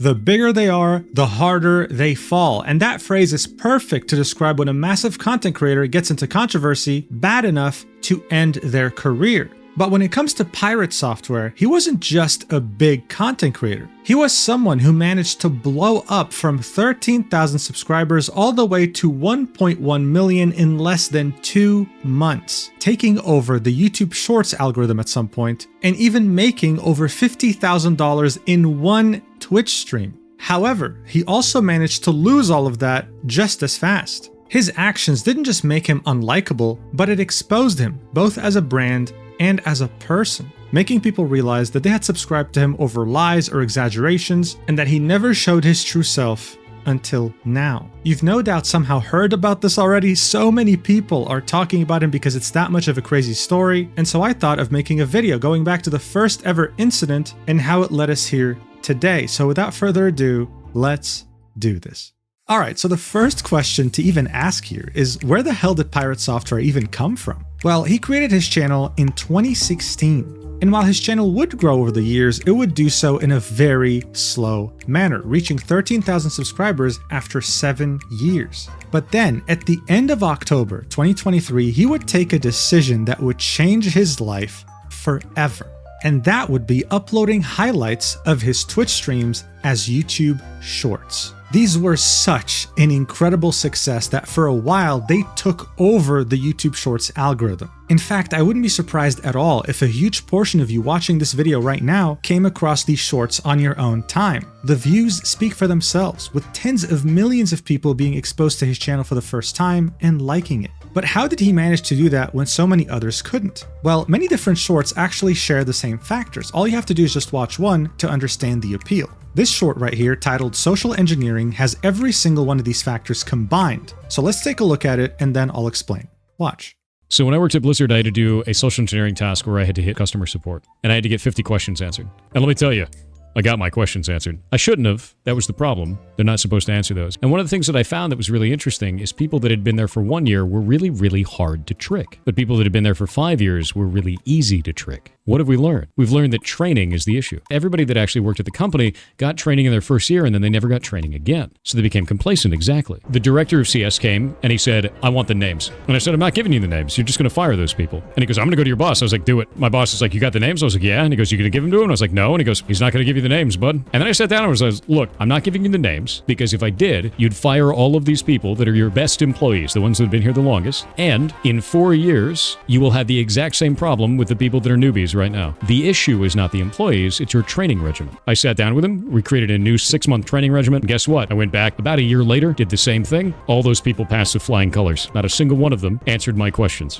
The bigger they are, the harder they fall. And that phrase is perfect to describe when a massive content creator gets into controversy bad enough to end their career. But when it comes to PirateSoftware, he wasn't just a big content creator. He was someone who managed to blow up from 13,000 subscribers all the way to 1.1 million in less than 2 months, taking over the YouTube Shorts algorithm at some point, and even making over $50,000 in one Twitch stream. However, he also managed to lose all of that just as fast. His actions didn't just make him unlikable, but it exposed him, both as a brand and as a person, making people realize that they had subscribed to him over lies or exaggerations, and that he never showed his true self until now. You've no doubt somehow heard about this already. So many people are talking about him because it's that much of a crazy story, and so I thought of making a video going back to the first ever incident and how it led us here today. So without further ado, let's do this. Alright, so the first question to even ask here is, where the hell did PirateSoftware even come from? Well, he created his channel in 2016, and while his channel would grow over the years, it would do so in a very slow manner, reaching 13,000 subscribers after 7 years. But then, at the end of October 2023, he would take a decision that would change his life forever. And that would be uploading highlights of his Twitch streams as YouTube Shorts. These were such an incredible success that for a while they took over the YouTube Shorts algorithm. In fact, I wouldn't be surprised at all if a huge portion of you watching this video right now came across these shorts on your own time. The views speak for themselves, with tens of millions of people being exposed to his channel for the first time and liking it. But how did he manage to do that when so many others couldn't? Well, many different shorts actually share the same factors. All you have to do is just watch one to understand the appeal. This short right here, titled Social Engineering, has every single one of these factors combined. So let's take a look at it and then I'll explain. Watch. So when I worked at Blizzard, I had to do a social engineering task where I had to hit customer support, and I had to get 50 questions answered. And let me tell you, I got my questions answered. I shouldn't have. That was the problem. They're not supposed to answer those. And one of the things that I found that was really interesting is people that had been there for 1 year were really, really hard to trick. But people that had been there for 5 years were really easy to trick. What have we learned? We've learned that training is the issue. Everybody that actually worked at the company got training in their first year and then they never got training again. So they became complacent, exactly. The director of CS came and he said, I want the names. And I said, I'm not giving you the names. You're just going to fire those people. And he goes, I'm going to go to your boss. I was like, do it. My boss is like, you got the names? I was like, yeah. And he goes, you going to give them to him? I was like, no. And he goes, he's not going to give you the names, bud. And then I sat down and I was like, look, I'm not giving you the names because if I did, you'd fire all of these people that are your best employees, the ones that have been here the longest. And in 4 years, you will have the exact same problem with the people that are newbies right now. The issue is not the employees, it's your training regimen. I sat down with him, we created a new 6-month training regimen, and guess what? I went back about a year later, did the same thing. All those people passed with flying colors. Not a single one of them answered my questions.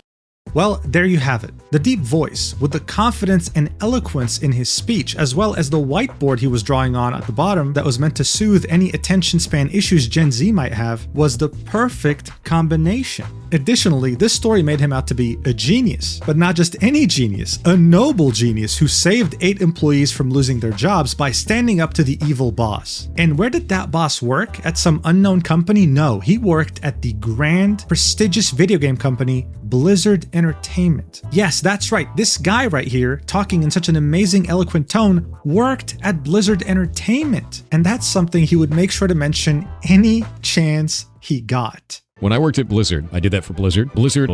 Well, there you have it. The deep voice, with the confidence and eloquence in his speech, as well as the whiteboard he was drawing on at the bottom that was meant to soothe any attention span issues Gen Z might have, was the perfect combination. Additionally, this story made him out to be a genius, but not just any genius, a noble genius who saved 8 employees from losing their jobs by standing up to the evil boss. And where did that boss work? At some unknown company? No, he worked at the grand, prestigious video game company, Blizzard Entertainment. Yes, that's right, this guy right here, talking in such an amazing, eloquent tone, worked at Blizzard Entertainment. And that's something he would make sure to mention any chance he got. When I worked at Blizzard, I did that for Blizzard. Blizzard,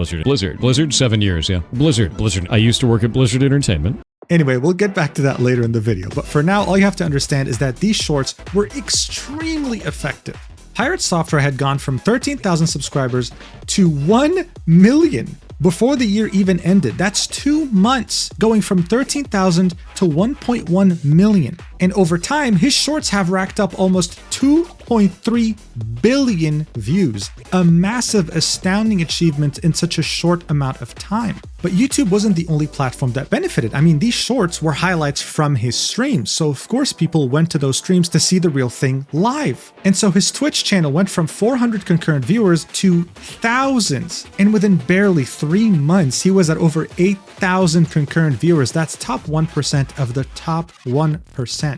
7 years, yeah. Blizzard. I used to work at Blizzard Entertainment. Anyway, we'll get back to that later in the video, but for now, all you have to understand is that these shorts were extremely effective. PirateSoftware had gone from 13,000 subscribers to 1 million before the year even ended. That's 2 months, going from 13,000 to 1.1 million. And over time, his shorts have racked up almost 2.3 billion views, a massive, astounding achievement in such a short amount of time. But YouTube wasn't the only platform that benefited. I mean, these shorts were highlights from his streams, so of course people went to those streams to see the real thing live. And so his Twitch channel went from 400 concurrent viewers to thousands, and within barely 3 months, he was at over 8,000 concurrent viewers. That's top 1% of the top 1%.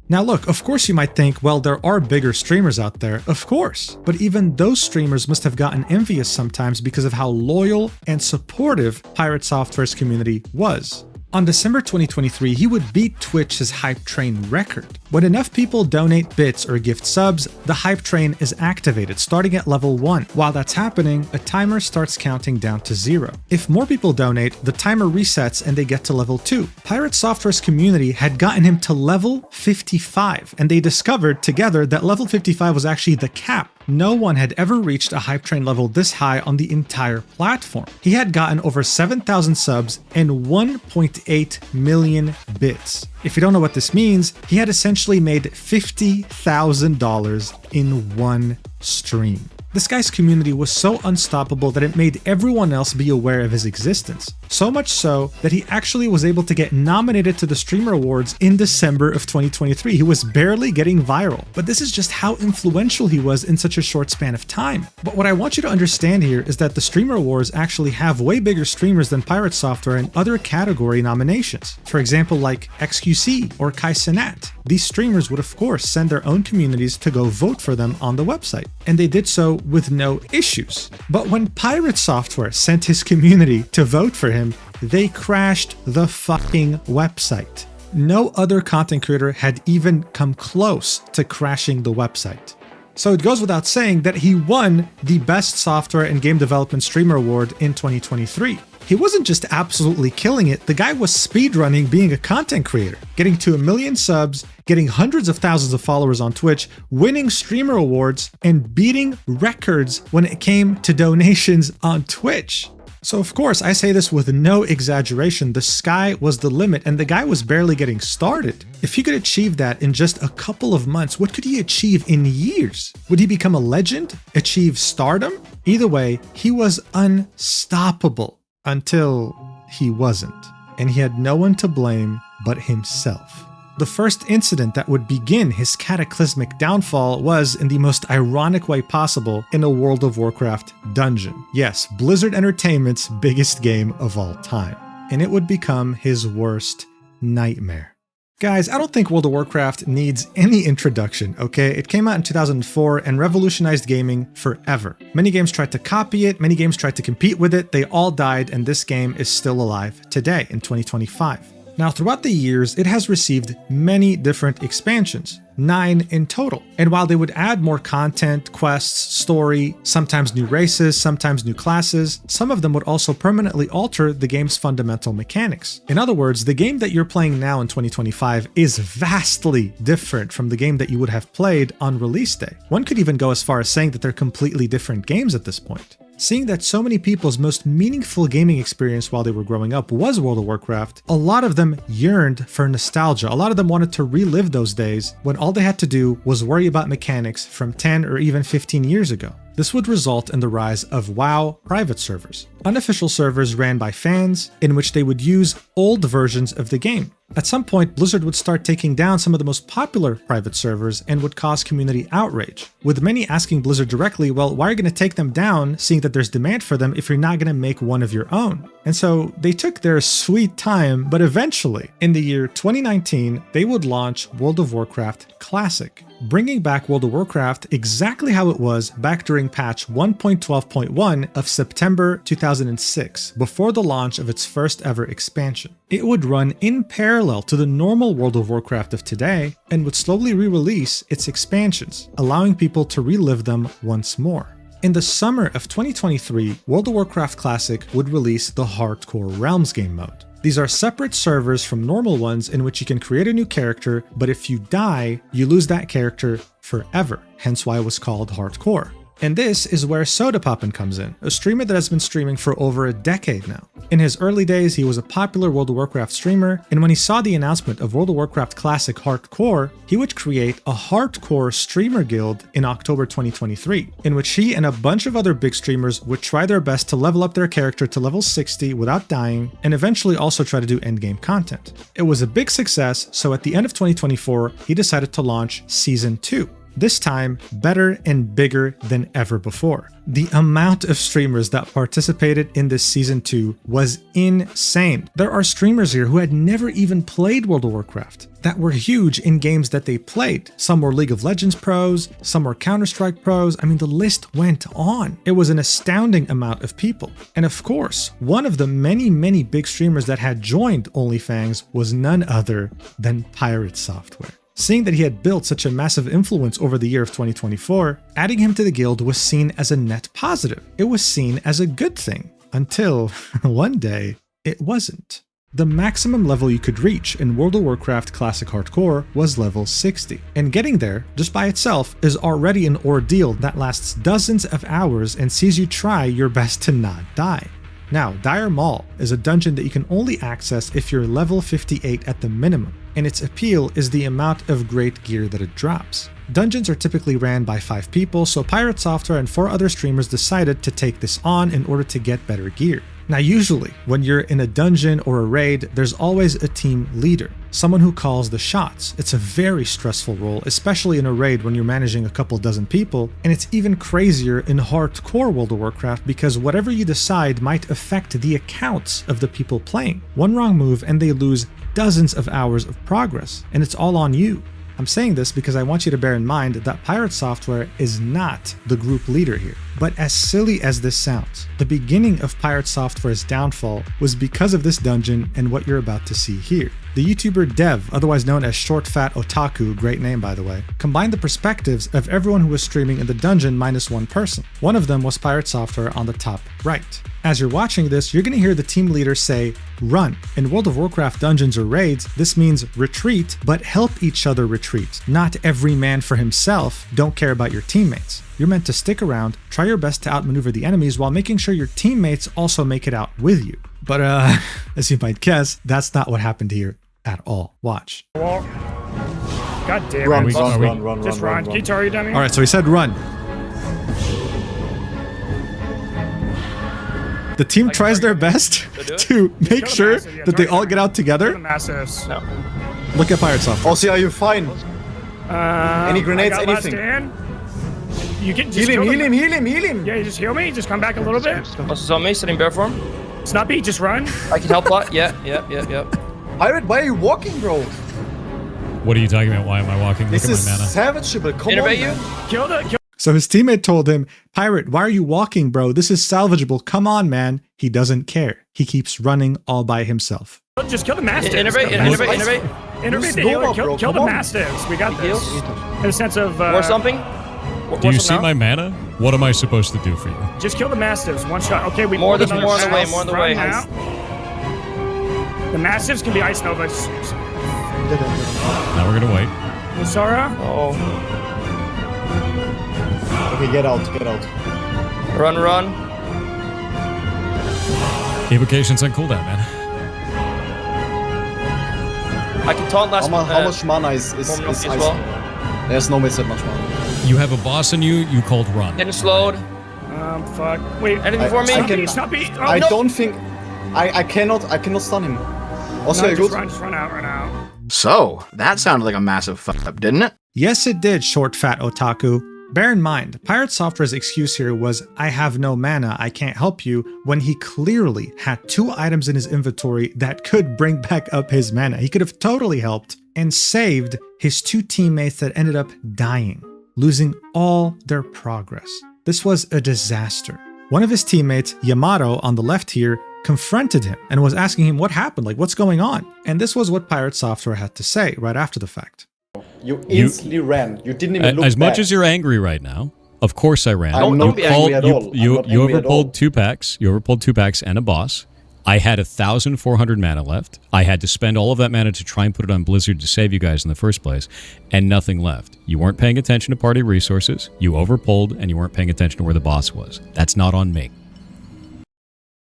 Now look, of course you might think, well, there are bigger streamers out there, of course, but even those streamers must have gotten envious sometimes because of how loyal and supportive PirateSoftware's community was. On December 2023, he would beat Twitch's hype train record. When enough people donate bits or gift subs, the hype train is activated, starting at level 1. While that's happening, a timer starts counting down to 0. If more people donate, the timer resets and they get to level 2. PirateSoftware's community had gotten him to level 55, and they discovered together that level 55 was actually the cap. No one had ever reached a hype train level this high on the entire platform. He had gotten over 7,000 subs and 1.8 million bits. If you don't know what this means, he had essentially made $50,000 in one stream. This guy's community was so unstoppable that it made everyone else be aware of his existence. So much so that he actually was able to get nominated to the Streamer Awards in December of 2023. He was barely getting viral. But this is just how influential he was in such a short span of time. But what I want you to understand here is that the Streamer Awards actually have way bigger streamers than PirateSoftware in other category nominations. For example, like XQC or Kai Cenat. These streamers would of course send their own communities to go vote for them on the website. And they did so with no issues. But when PirateSoftware sent his community to vote for him, they crashed the fucking website. No other content creator had even come close to crashing the website. So it goes without saying that he won the Best Software and Game Development Streamer Award in 2023. He wasn't just absolutely killing it, the guy was speedrunning being a content creator, getting to 1 million subs, getting hundreds of thousands of followers on Twitch, winning streamer awards, and beating records when it came to donations on Twitch. So of course, I say this with no exaggeration, the sky was the limit and the guy was barely getting started. If he could achieve that in just a couple of months, what could he achieve in years? Would he become a legend? Achieve stardom? Either way, he was unstoppable until he wasn't. And he had no one to blame but himself. The first incident that would begin his cataclysmic downfall was, in the most ironic way possible, in a World of Warcraft dungeon. Yes, Blizzard Entertainment's biggest game of all time. And it would become his worst nightmare. Guys, I don't think World of Warcraft needs any introduction, okay? It came out in 2004 and revolutionized gaming forever. Many games tried to copy it, many games tried to compete with it, they all died, and this game is still alive today in 2025. Now, throughout the years, it has received many different expansions, 9 in total. And while they would add more content, quests, story, sometimes new races, sometimes new classes, some of them would also permanently alter the game's fundamental mechanics. In other words, the game that you're playing now in 2025 is vastly different from the game that you would have played on release day. One could even go as far as saying that they're completely different games at this point. Seeing that so many people's most meaningful gaming experience while they were growing up was World of Warcraft, a lot of them yearned for nostalgia. A lot of them wanted to relive those days when all they had to do was worry about mechanics from 10 or even 15 years ago. This would result in the rise of WoW private servers, unofficial servers ran by fans in which they would use old versions of the game. At some point, Blizzard would start taking down some of the most popular private servers and would cause community outrage, with many asking Blizzard directly, well, why are you going to take them down, seeing that there's demand for them if you're not going to make one of your own? And so they took their sweet time, but eventually, in the year 2019, they would launch World of Warcraft Classic, bringing back World of Warcraft exactly how it was back during patch 1.12.1 of September 2006, before the launch of its first ever expansion. It would run in parallel to the normal World of Warcraft of today and would slowly re-release its expansions, allowing people to relive them once more. In the summer of 2023, World of Warcraft Classic would release the Hardcore Realms game mode. These are separate servers from normal ones in which you can create a new character, but if you die, you lose that character forever, hence why it was called Hardcore. And this is where Sodapoppin comes in, a streamer that has been streaming for over a decade now. In his early days, he was a popular World of Warcraft streamer, and when he saw the announcement of World of Warcraft Classic Hardcore, he would create a Hardcore streamer guild in October 2023, in which he and a bunch of other big streamers would try their best to level up their character to level 60 without dying, and eventually also try to do endgame content. It was a big success, so at the end of 2024, he decided to launch Season 2. this time better and bigger than ever before. The amount of streamers that participated in this Season 2 was insane. There are streamers here who had never even played World of Warcraft that were huge in games that they played. Some were League of Legends pros, some were Counter-Strike pros. I mean, the list went on. It was an astounding amount of people. And of course, one of the many big streamers that had joined OnlyFans was none other than PirateSoftware. Seeing that he had built such a massive influence over the year of 2024, adding him to the guild was seen as a net positive. It was seen as a good thing, until one day, it wasn't. The maximum level you could reach in World of Warcraft Classic Hardcore was level 60, and getting there, just by itself, is already an ordeal that lasts dozens of hours and sees you try your best to not die. Now, Dire Maul is a dungeon that you can only access if you're level 58 at the minimum, and its appeal is the amount of great gear that it drops. Dungeons are typically ran by 5 people, so PirateSoftware and 4 other streamers decided to take this on in order to get better gear. Now usually, when you're in a dungeon or a raid, there's always a team leader, someone who calls the shots. It's a very stressful role, especially in a raid when you're managing a couple dozen people, and it's even crazier in hardcore World of Warcraft because whatever you decide might affect the accounts of the people playing. One wrong move and they lose dozens of hours of progress, and it's all on you. I'm saying this because I want you to bear in mind that PirateSoftware is not the group leader here. But as silly as this sounds, the beginning of PirateSoftware's downfall was because of this dungeon and what you're about to see here. The YouTuber Dev, otherwise known as Short Fat Otaku, great name by the way, combined the perspectives of everyone who was streaming in the dungeon minus one person. One of them was PirateSoftware on the top right. As you're watching this, you're going to hear the team leader say, run. In World of Warcraft dungeons or raids, this means retreat, but help each other retreat. Not every man for himself, don't care about your teammates. You're meant to stick around, try your best to outmaneuver the enemies while making sure your teammates also make it out with you. But as you might guess, that's not what happened here at all. Watch. God damn it. Run. Just run. Guitar, you dummy. All right, so he said run. The team tries their best to make sure that they all get out together. Massives. No. Look at PirateSoftware. Also, are you fine? Any grenades, anything? You can just Heal him. Yeah, you just heal me. Just come back a little bit. What's on me? Sitting bear form. Snuppy, just run. I can help a lot. Yeah. Pirate, why are you walking, bro? What are you talking about? Why am I walking? This Look is at my mana. savage, but come on, Innervate you? man. Kill the. So his teammate told him, Pirate, why are you walking, bro? This is salvageable. Come on, man. He doesn't care. He keeps running all by himself. Just kill the mastiffs. Innervate the healer. Kill the mastiffs. We got this. In a sense of. War something? Do you see my mana? What am I supposed to do for you? Just kill the mastiffs. One shot. Okay, we There's another more on the way. pass. More on the Run way. now. The mastiffs can be ice novas. Now we're gonna wait. Musara. Oh. Okay, get out. Run. Evocation's on cooldown, man. I can taunt last. How much mana is as ice? well. There's no way that much mana. You have a boss in you called run. Getting slowed. Fuck. Wait. Anything for me? Snuppy. Oh, I no. don't think I cannot stun him. Also, No, good. just run out. So, that sounded like a massive fuck up, didn't it? Yes, it did, Short Fat Otaku. Bear in mind, PirateSoftware's excuse here was, I have no mana, I can't help you, when he clearly had 2 items in his inventory that could bring back up his mana. He could have totally helped and saved his 2 teammates that ended up dying, losing all their progress. This was a disaster. One of his teammates, Yamato, on the left here, confronted him and was asking him what happened, like what's going on? And this was what PirateSoftware had to say right after the fact. You instantly ran. You didn't even look As much back. as you're angry right now, of course I ran. I'm not angry at all. You I'm not angry at all. overpulled 2 packs. You overpulled 2 packs and a boss. I had 1,400 mana left. I had to spend all of that mana to try and put it on Blizzard to save you guys in the first place, and nothing left. You weren't paying attention to party resources, you overpulled, and you weren't paying attention to where the boss was. That's not on me.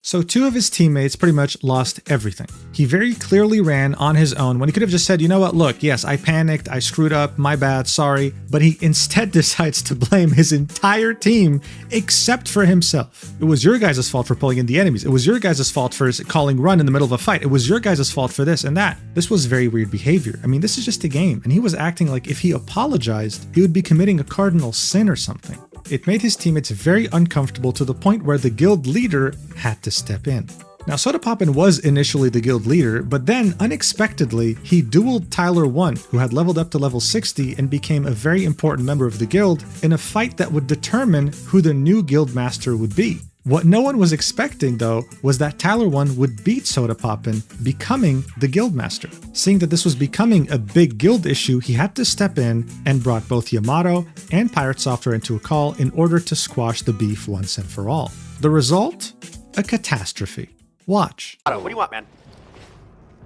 So 2 of his teammates pretty much lost everything. He very clearly ran on his own when he could have just said, you know what, look, yes, I panicked, I screwed up, my bad, sorry. But he instead decides to blame his entire team except for himself. It was your guys' fault for pulling in the enemies. It was your guys' fault for calling run in the middle of a fight. It was your guys' fault for this and that. This was very weird behavior. I mean, this is just a game. And he was acting like if he apologized, he would be committing a cardinal sin or something. It made his teammates very uncomfortable to the point where the guild leader had to step in. Now, SodaPoppin was initially the guild leader, but then, unexpectedly, he dueled Tyler1, who had leveled up to level 60 and became a very important member of the guild in a fight that would determine who the new guild master would be. What no one was expecting, though, was that Tyler1 would beat SodaPoppin, becoming the guildmaster. Seeing that this was becoming a big guild issue, he had to step in and brought both Yamato and PirateSoftware into a call in order to squash the beef once and for all. The result? A catastrophe. Watch. What do you want, man?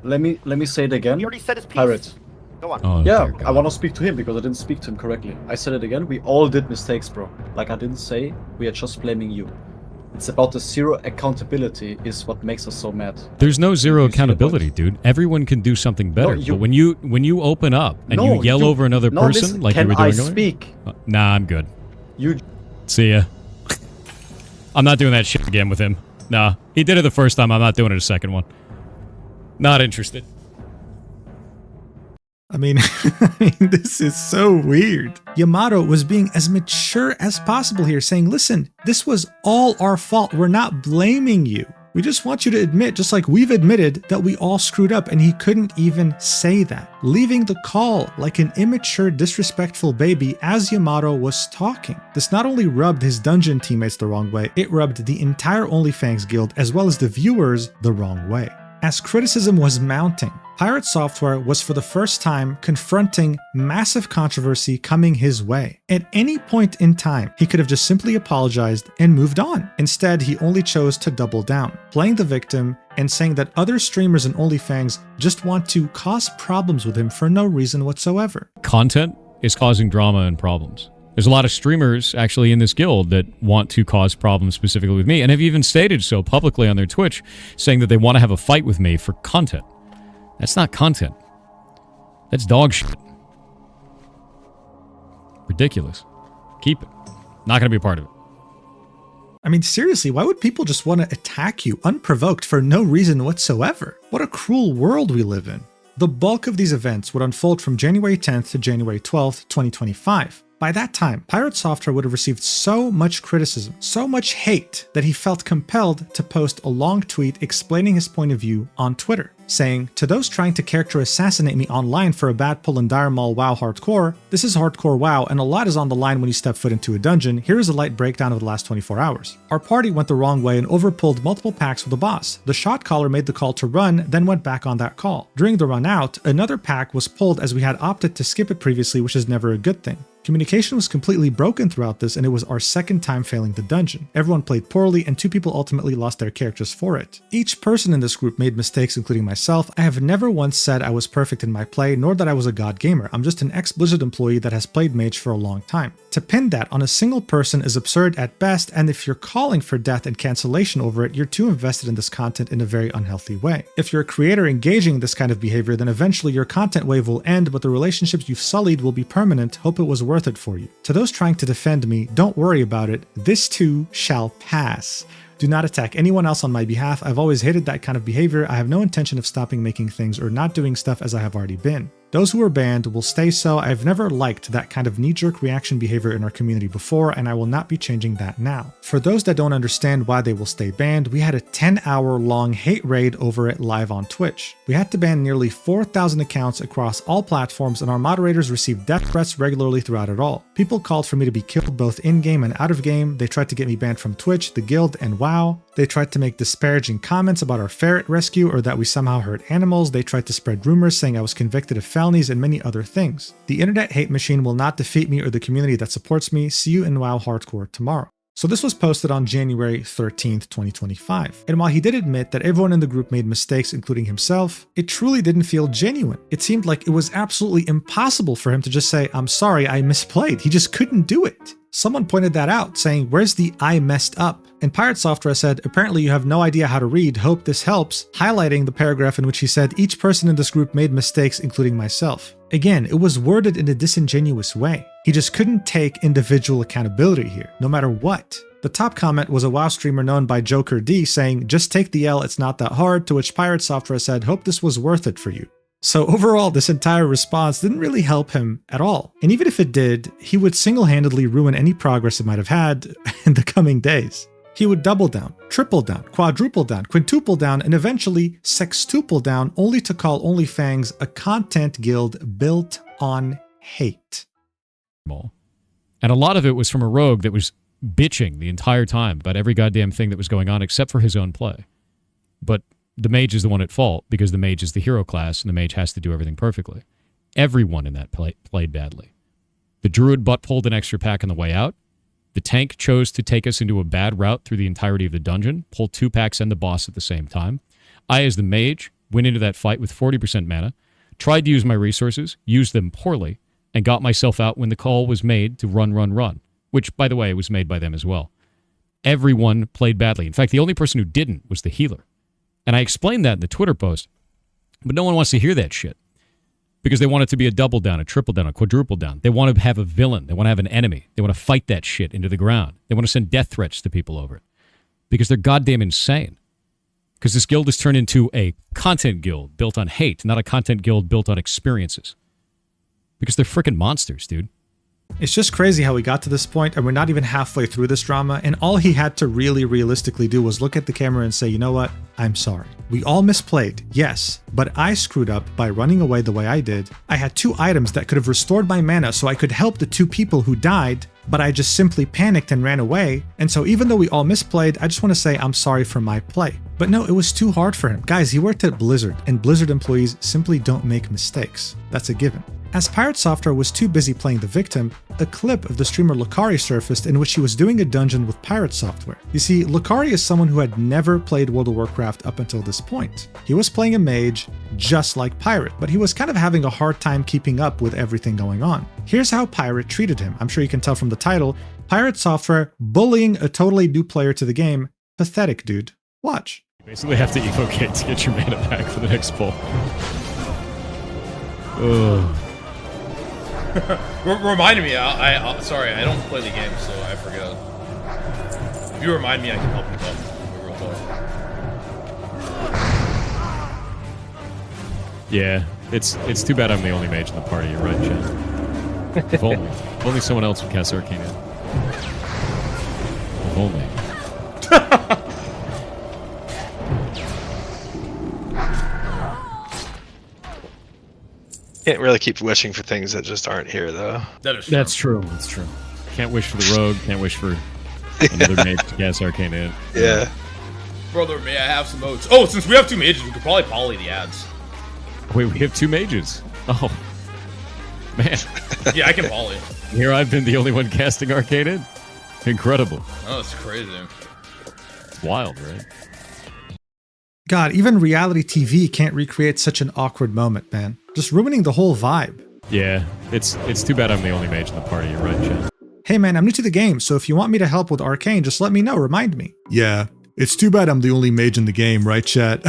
Let me say it again. He already said his piece. Pirate. Go on. Oh, Yeah, dear God. I want to speak to him because I didn't speak to him correctly. I said it again. We all did mistakes, bro. Like I didn't say, we are just blaming you. It's about the zero accountability is what makes us so mad. There's no zero You see the accountability, point? dude. Everyone can do something better. you- But when you open up and you yell over another person listen, like you can were doing I earlier, speak? nah, I'm good. You See ya. I'm not doing that shit again with him. Nah, he did it the first time. I'm not doing it a second one. Not interested. I mean, this is so weird. Yamato was being as mature as possible here, saying, listen, this was all our fault. We're not blaming you. We just want you to admit, just like we've admitted, that we all screwed up, and he couldn't even say that. Leaving the call like an immature, disrespectful baby as Yamato was talking. This not only rubbed his dungeon teammates the wrong way, it rubbed the entire OnlyFans guild as well as the viewers the wrong way. As criticism was mounting, PirateSoftware was for the first time confronting massive controversy coming his way. At any point in time, he could have just simply apologized and moved on. Instead, he only chose to double down, playing the victim and saying that other streamers and OnlyFans just want to cause problems with him for no reason whatsoever. Content is causing drama and problems. There's a lot of streamers actually in this guild that want to cause problems specifically with me and have even stated so publicly on their Twitch, saying that they want to have a fight with me for content. That's not content. That's dog shit. Ridiculous. Keep it. Not going to be a part of it. I mean, seriously, why would people just want to attack you unprovoked for no reason whatsoever? What a cruel world we live in. The bulk of these events would unfold from January 10th to January 12th, 2025. By that time, PirateSoftware would have received so much criticism, so much hate, that he felt compelled to post a long tweet explaining his point of view on Twitter, saying, "To those trying to character assassinate me online for a bad pull in Dire Maul WoW hardcore, this is hardcore WoW and a lot is on the line when you step foot into a dungeon. Here is a light breakdown of the last 24 hours. Our party went the wrong way and overpulled multiple packs with the boss. The shot caller made the call to run, then went back on that call. During the run out, another pack was pulled as we had opted to skip it previously, which is never a good thing. Communication was completely broken throughout this, and it was our second time failing the dungeon. Everyone played poorly, and 2 people ultimately lost their characters for it. Each person in this group made mistakes, including myself. I have never once said I was perfect in my play, nor that I was a god gamer. I'm just an ex-Blizzard employee that has played Mage for a long time. To pin that on a single person is absurd at best, and if you're calling for death and cancellation over it, you're too invested in this content in a very unhealthy way. If you're a creator engaging in this kind of behavior, then eventually your content wave will end, but the relationships you've sullied will be permanent. Hope it was worth it for you. To those trying to defend me, don't worry about it. This too shall pass. Do not attack anyone else on my behalf. I've always hated that kind of behavior. I have no intention of stopping making things or not doing stuff as I have already been. Those who are banned will stay so. I've never liked that kind of knee-jerk reaction behavior in our community before, and I will not be changing that now. For those that don't understand why they will stay banned, we had a 10-hour-long hate raid over it live on Twitch. We had to ban nearly 4,000 accounts across all platforms, and our moderators received death threats regularly throughout it all. People called for me to be killed both in-game and out-of-game. They tried to get me banned from Twitch, the guild, and WoW. They tried to make disparaging comments about our ferret rescue or that we somehow hurt animals. They tried to spread rumors saying I was convicted of felonies and many other things. The internet hate machine will not defeat me or the community that supports me. See you in WoW Hardcore tomorrow. So this was posted on January 13th, 2025. And while he did admit that everyone in the group made mistakes, including himself, it truly didn't feel genuine. It seemed like it was absolutely impossible for him to just say, "I'm sorry, I misplayed." He just couldn't do it. someone pointed that out, saying, "Where's the I messed up?" And PirateSoftware said, "Apparently you have no idea how to read, hope this helps," highlighting the paragraph in which he said, "Each person in this group made mistakes, including myself." Again, it was worded in a disingenuous way. He just couldn't take individual accountability here, no matter what. The top comment was a WoW streamer known by Joker D saying, "Just take the L, it's not that hard," to which PirateSoftware said, "Hope this was worth it for you." So overall, this entire response didn't really help him at all. And even if it did, he would single-handedly ruin any progress it might have had in the coming days. He would double down, triple down, quadruple down, quintuple down, and eventually sextuple down, only to call OnlyFans a content guild built on hate. And a lot of it was from a rogue that was bitching the entire time about every goddamn thing that was going on except for his own play. But the mage is the one at fault because the mage is the hero class and the mage has to do everything perfectly. Everyone in that played badly. The druid butt-pulled an extra pack on the way out. The tank chose to take us into a bad route through the entirety of the dungeon, pulled 2 packs and the boss at the same time. I, as the mage, went into that fight with 40% mana, tried to use my resources, used them poorly, and got myself out when the call was made to run, which, by the way, was made by them as well. Everyone played badly. In fact, the only person who didn't was the healer. And I explained that in the Twitter post, but no one wants to hear that shit because they want it to be a double down, a triple down, a quadruple down. They want to have a villain. They want to have an enemy. They want to fight that shit into the ground. They want to send death threats to people over it because they're goddamn insane. Because this guild has turned into a content guild built on hate, not a content guild built on experiences. Because they're freaking monsters, dude. It's just crazy how we got to this point and we're not even halfway through this drama, and all he had to really realistically do was look at the camera and say, "You know what? I'm sorry. We all misplayed, yes, but I screwed up by running away the way I did. I had 2 items that could have restored my mana so I could help the 2 people who died, but I just simply panicked and ran away. And so even though we all misplayed, I just want to say I'm sorry for my play." But no, it was too hard for him. Guys, he worked at Blizzard, and Blizzard employees simply don't make mistakes. That's a given. As PirateSoftware was too busy playing the victim, a clip of the streamer Lolcow surfaced in which he was doing a dungeon with PirateSoftware. You see, Lolcow is someone who had never played World of Warcraft up until this point. He was playing a mage, just like Pirate, but he was kind of having a hard time keeping up with everything going on. Here's how Pirate treated him. I'm sure you can tell from the title. PirateSoftware bullying a totally new player to the game. Pathetic, dude. Watch. You basically have to evocate to get your mana back for the next pull. Ugh. Reminded me, sorry, I don't play the game, so I forget. If you remind me, I can help you out. Yeah, it's too bad I'm the only mage in the party. You're right, Jen. If only someone else would cast Arcane in. If only. Can't really keep wishing for things that just aren't here, though. That's true. That's true. Can't wish for the rogue. Can't wish for another mage to cast Arcane in. Yeah. Brother, may I have some oats? Oh, since we have 2 mages, we could probably poly the ads. Wait, we have 2 mages. Oh, man. Yeah, I can poly. Here I've been the only one casting Arcane in. Incredible. Oh, it's crazy. It's wild, right? God, even reality TV can't recreate such an awkward moment, man. Just ruining the whole vibe. Yeah, it's too bad I'm the only mage in the party. You're right, Jen. Hey man, I'm new to the game, so if you want me to help with Arcane, just let me know, remind me. Yeah, it's too bad I'm the only mage in the game, right chat?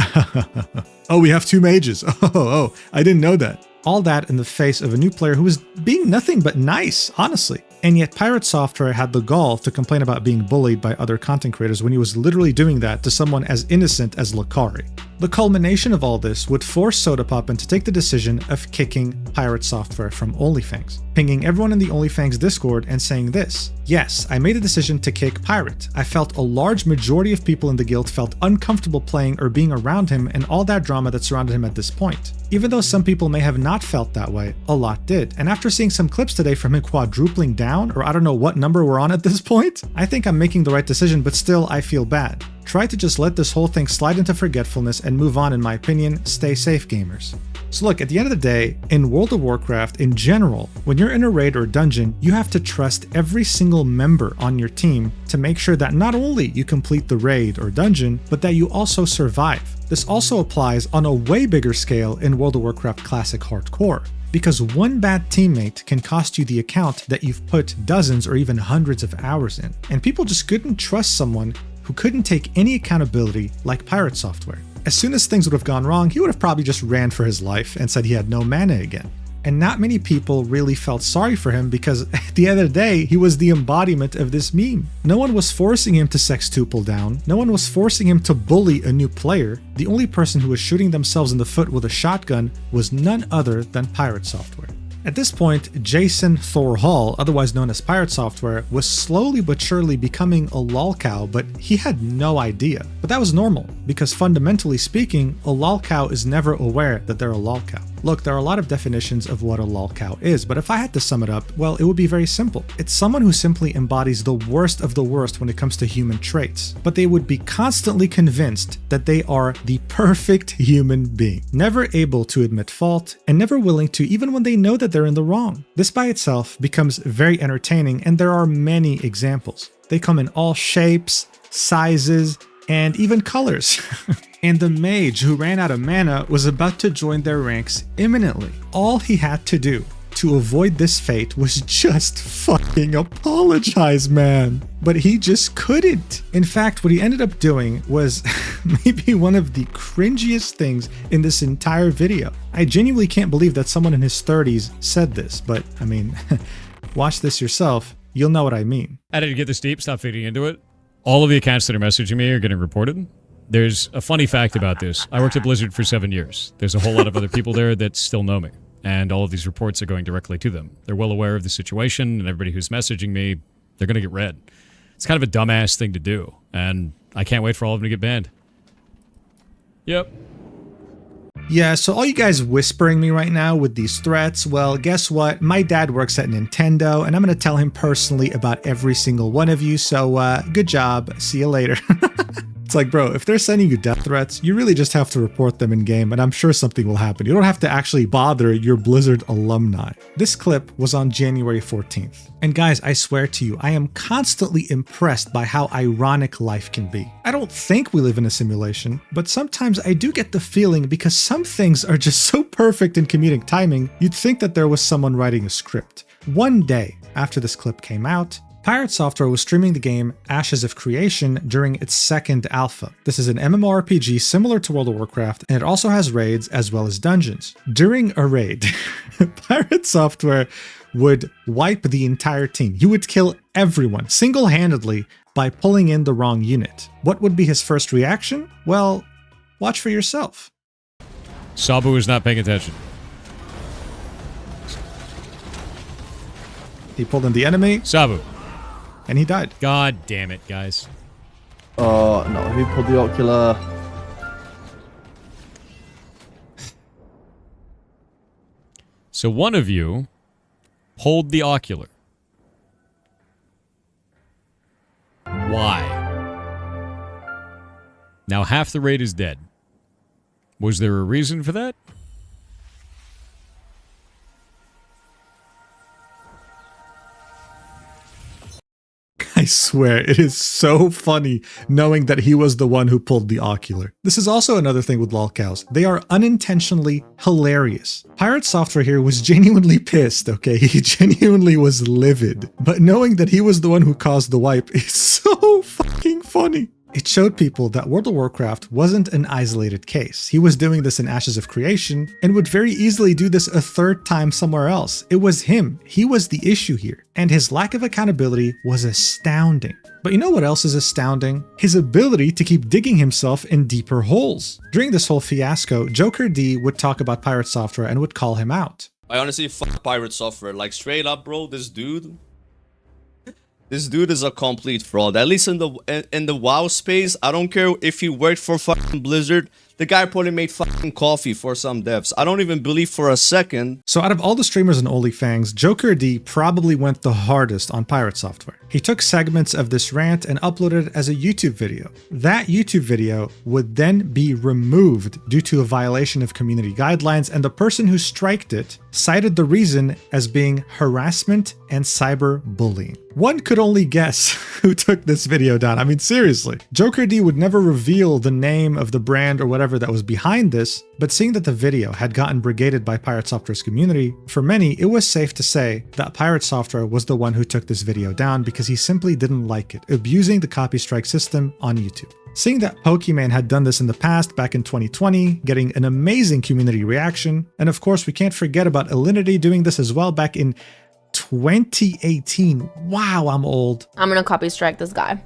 Oh, we have 2 mages. Oh, I didn't know that. All that in the face of a new player who was being nothing but nice, honestly. And yet PirateSoftware had the gall to complain about being bullied by other content creators when he was literally doing that to someone as innocent as Lolcow. The culmination of all this would force Sodapoppin to take the decision of kicking PirateSoftware from OnlyFans, pinging everyone in the OnlyFans Discord and saying this: "Yes, I made a decision to kick Pirate. I felt a large majority of people in the guild felt uncomfortable playing or being around him and all that drama that surrounded him at this point. Even though some people may have not felt that way, a lot did. And after seeing some clips today from him quadrupling down, or I don't know what number we're on at this point, I think I'm making the right decision, but still I feel bad. Try to just let this whole thing slide into forgetfulness and move on, in my opinion. Stay safe, gamers." So look, at the end of the day, in World of Warcraft in general, when you're in a raid or dungeon, you have to trust every single member on your team to make sure that not only you complete the raid or dungeon, but that you also survive. This also applies on a way bigger scale in World of Warcraft Classic Hardcore. because one bad teammate can cost you the account that you've put dozens or even hundreds of hours in. And people just couldn't trust someone who couldn't take any accountability like PirateSoftware. As soon as things would have gone wrong, he would have probably just ran for his life and said he had no mana again. And not many people really felt sorry for him because at the end of the day, he was the embodiment of this meme. No one was forcing him to sextuple down. No one was forcing him to bully a new player. The only person who was shooting themselves in the foot with a shotgun was none other than PirateSoftware. At this point, Jason Thor Hall, otherwise known as PirateSoftware, was slowly but surely becoming a Lolcow, but he had no idea. But that was normal, because fundamentally speaking, a Lolcow is never aware that they're a Lolcow. Look, there are a lot of definitions of what a Lolcow is, but if I had to sum it up, well, it would be very simple. It's someone who simply embodies the worst of the worst when it comes to human traits, but they would be constantly convinced that they are the perfect human being, never able to admit fault, and never willing to even when they know that they're in the wrong. This by itself becomes very entertaining, and there are many examples. They come in all shapes, sizes, and even colors. And the mage who ran out of mana was about to join their ranks imminently. All he had to do to avoid this fate was just fucking apologize, man. But he just couldn't. In fact, what he ended up doing was maybe one of the cringiest things in this entire video. I genuinely can't believe that someone in his 30s said this, but I mean, watch this yourself, you'll know what I mean. How did you get this deep? Stop feeding into it. All of the accounts that are messaging me are getting reported. There's a funny fact about this. I worked at Blizzard for 7 years. There's a whole lot of other people there that still know me. And all of these reports are going directly to them. They're well aware of the situation, and everybody who's messaging me, they're going to get read. It's kind of a dumbass thing to do. And I can't wait for all of them to get banned. Yep. Yeah, so all you guys whispering me right now with these threats, well, guess what? My dad works at Nintendo, and I'm going to tell him personally about every single one of you, so good job. See you later. It's like, bro, if they're sending you death threats, you really just have to report them in game, and I'm sure something will happen. You don't have to actually bother your Blizzard alumni. This clip was on January 14th. And guys, I swear to you, I am constantly impressed by how ironic life can be. I don't think we live in a simulation, but sometimes I do get the feeling because some things are just so perfect in comedic timing, you'd think that there was someone writing a script. One day after this clip came out, PirateSoftware was streaming the game Ashes of Creation during its second alpha. This is an MMORPG similar to World of Warcraft, and it also has raids as well as dungeons. During a raid, PirateSoftware would wipe the entire team. He would kill everyone single-handedly by pulling in the wrong unit. What would be his first reaction? Well, watch for yourself. Sabu is not paying attention. He pulled in the enemy. Sabu. And he died. God damn it, guys. Oh, no, who pulled the ocular? So one of you pulled the ocular. Why? Now half the raid is dead. Was there a reason for that? I swear, it is so funny knowing that he was the one who pulled the ocular. This is also another thing with lolcows. They are unintentionally hilarious. PirateSoftware here was genuinely pissed, okay? He genuinely was livid. But knowing that he was the one who caused the wipe is so fucking funny. It showed people that World of Warcraft wasn't an isolated case. He was doing this in Ashes of Creation and would very easily do this a third time somewhere else. It was him. He was the issue here. And his lack of accountability was astounding. But you know what else is astounding? His ability to keep digging himself in deeper holes. During this whole fiasco, Joker D would talk about PirateSoftware and would call him out. I honestly fuck PirateSoftware. Like, straight up, bro, this dude is a complete fraud. At least in the WoW space, I don't care if he worked for fucking Blizzard. The guy probably made fucking coffee for some devs. I don't even believe for a second. So out of all the streamers in OnlyFans, Joker D probably went the hardest on PirateSoftware. He took segments of this rant and uploaded it as a YouTube video. That YouTube video would then be removed due to a violation of community guidelines, and the person who striked it cited the reason as being harassment and cyberbullying. One could only guess who took this video down. I mean, seriously. Joker D would never reveal the name of the brand or whatever whoever that was behind this, but seeing that the video had gotten brigaded by PirateSoftware's community, for many, it was safe to say that PirateSoftware was the one who took this video down because he simply didn't like it, abusing the copy strike system on YouTube. Seeing that Pokemon had done this in the past back in 2020, getting an amazing community reaction, and of course we can't forget about Alinity doing this as well back in 2018. Wow, I'm old. I'm gonna copy strike this guy.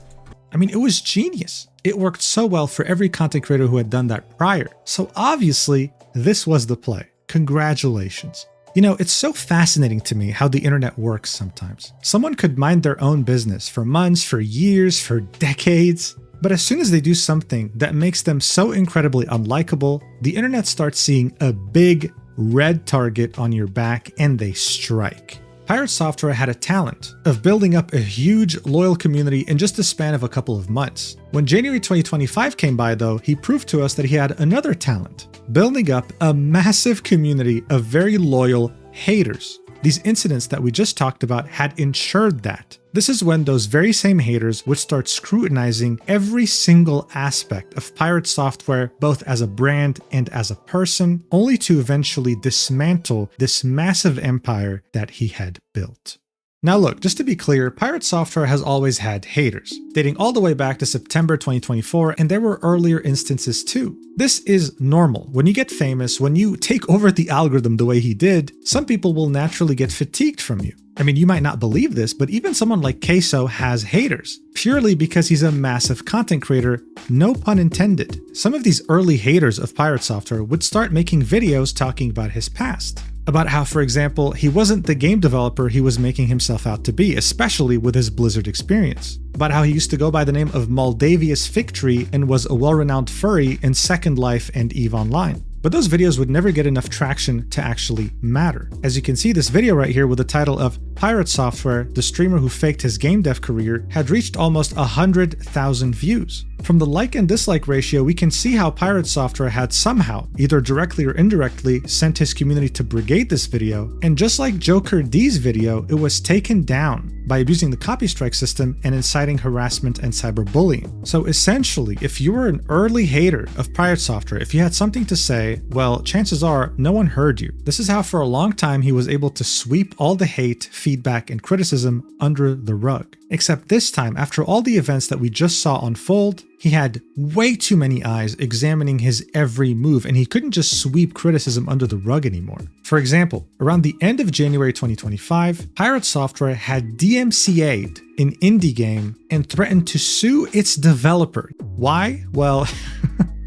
I mean, it was genius. It worked so well for every content creator who had done that prior. So obviously, this was the play. Congratulations. You know, it's so fascinating to me how the internet works sometimes. Someone could mind their own business for months, for years, for decades. But as soon as they do something that makes them so incredibly unlikable, the internet starts seeing a big red target on your back and they strike. PirateSoftware had a talent of building up a huge, loyal community in just the span of a couple of months. When January 2025 came by though, he proved to us that he had another talent, building up a massive community of very loyal haters. These incidents that we just talked about had ensured that. This is when those very same haters would start scrutinizing every single aspect of PirateSoftware, both as a brand and as a person, only to eventually dismantle this massive empire that he had built. Now look, just to be clear, PirateSoftware has always had haters, dating all the way back to September 2024, and there were earlier instances too. This is normal. When you get famous, when you take over the algorithm the way he did, some people will naturally get fatigued from you. I mean, you might not believe this, but even someone like Queso has haters, purely because he's a massive content creator, no pun intended. Some of these early haters of PirateSoftware would start making videos talking about his past. About how, for example, he wasn't the game developer he was making himself out to be, especially with his Blizzard experience. About how he used to go by the name of Moldavius Figtree and was a well-renowned furry in Second Life and EVE Online. But those videos would never get enough traction to actually matter. As you can see, this video right here with the title of PirateSoftware, the streamer who faked his game dev career, had reached almost 100,000 views. From the like and dislike ratio, we can see how PirateSoftware had somehow, either directly or indirectly, sent his community to brigade this video, and just like Joker D's video, it was taken down by abusing the copy strike system and inciting harassment and cyberbullying. So essentially, if you were an early hater of PirateSoftware, if you had something to say, well, chances are no one heard you. This is how for a long time he was able to sweep all the hate, feedback, and criticism under the rug. Except this time, after all the events that we just saw unfold, he had way too many eyes examining his every move, and he couldn't just sweep criticism under the rug anymore. For example, around the end of January 2025, PirateSoftware had DMCA'd an indie game and threatened to sue its developer. Why? Well,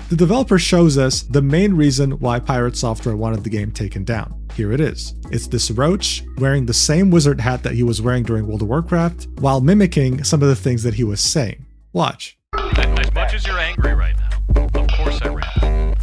the developer shows us the main reason why PirateSoftware wanted the game taken down. Here it is. It's this roach wearing the same wizard hat that he was wearing during World of Warcraft, while mimicking some of the things that he was saying. Watch. As much as you're angry right now, of course I ran.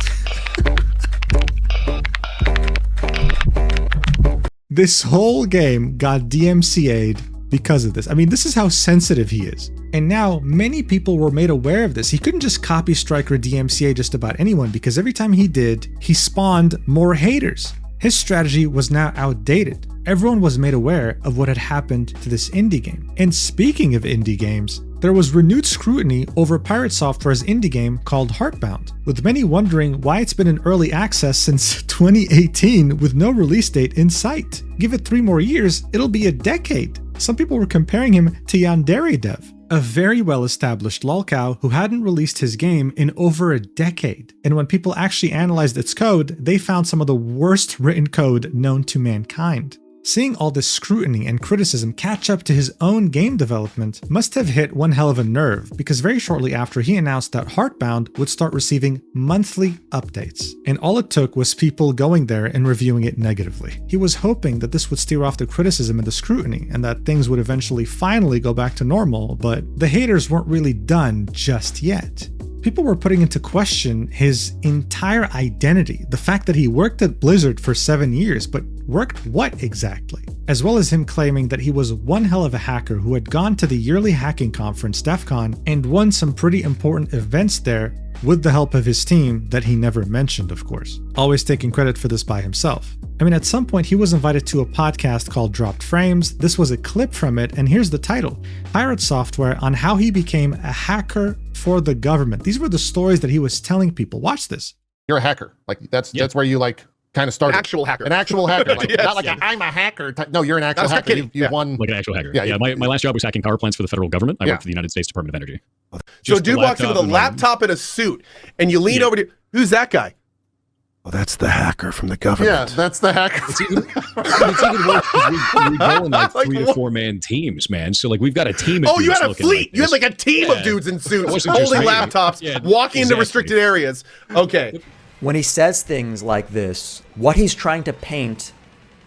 This whole game got DMCA'd because of this. I mean, this is how sensitive he is. And now many people were made aware of this. He couldn't just copy strike or DMCA just about anyone, because every time he did, he spawned more haters. His strategy was now outdated. Everyone was made aware of what had happened to this indie game. And speaking of indie games, there was renewed scrutiny over PirateSoftware's indie game called Heartbound, with many wondering why it's been in early access since 2018 with no release date in sight. Give it 3 more years, it'll be a decade. Some people were comparing him to Yandere Dev, a very well-established Lolcow who hadn't released his game in over a decade. And when people actually analyzed its code, they found some of the worst written code known to mankind. Seeing all this scrutiny and criticism catch up to his own game development must have hit one hell of a nerve, because very shortly after he announced that Heartbound would start receiving monthly updates, and all it took was people going there and reviewing it negatively. He was hoping that this would steer off the criticism and the scrutiny, and that things would eventually finally go back to normal, but the haters weren't really done just yet. People were putting into question his entire identity, the fact that he worked at Blizzard for 7 years, but worked what exactly? As well as him claiming that he was one hell of a hacker who had gone to the yearly hacking conference, DEF CON, and won some pretty important events there with the help of his team that he never mentioned, of course. Always taking credit for this by himself. I mean, at some point he was invited to a podcast called Dropped Frames. This was a clip from it, and here's the title: PirateSoftware on how he became a hacker for the government. These were the stories that he was telling people. Watch this. You're a hacker. Like that's where you like kind of started. An actual hacker. An actual hacker. Like, Yes. not like I'm a hacker. No, you're an actual hacker. You won. Like an actual hacker. Yeah, My last job was hacking power plants for the federal government. I worked for the United States Department of Energy. So a dude walks in with a laptop and a suit, and you lean over to, who's that guy? Well, that's the hacker from the government. Yeah, that's the hacker. It's even worse because we go in like 3 to 4 man teams, man. So like we've got a team. Of Oh, you had a looking fleet. Like you had like a team of dudes in suits holding laptops, walking into restricted areas. Okay. When he says things like this, what he's trying to paint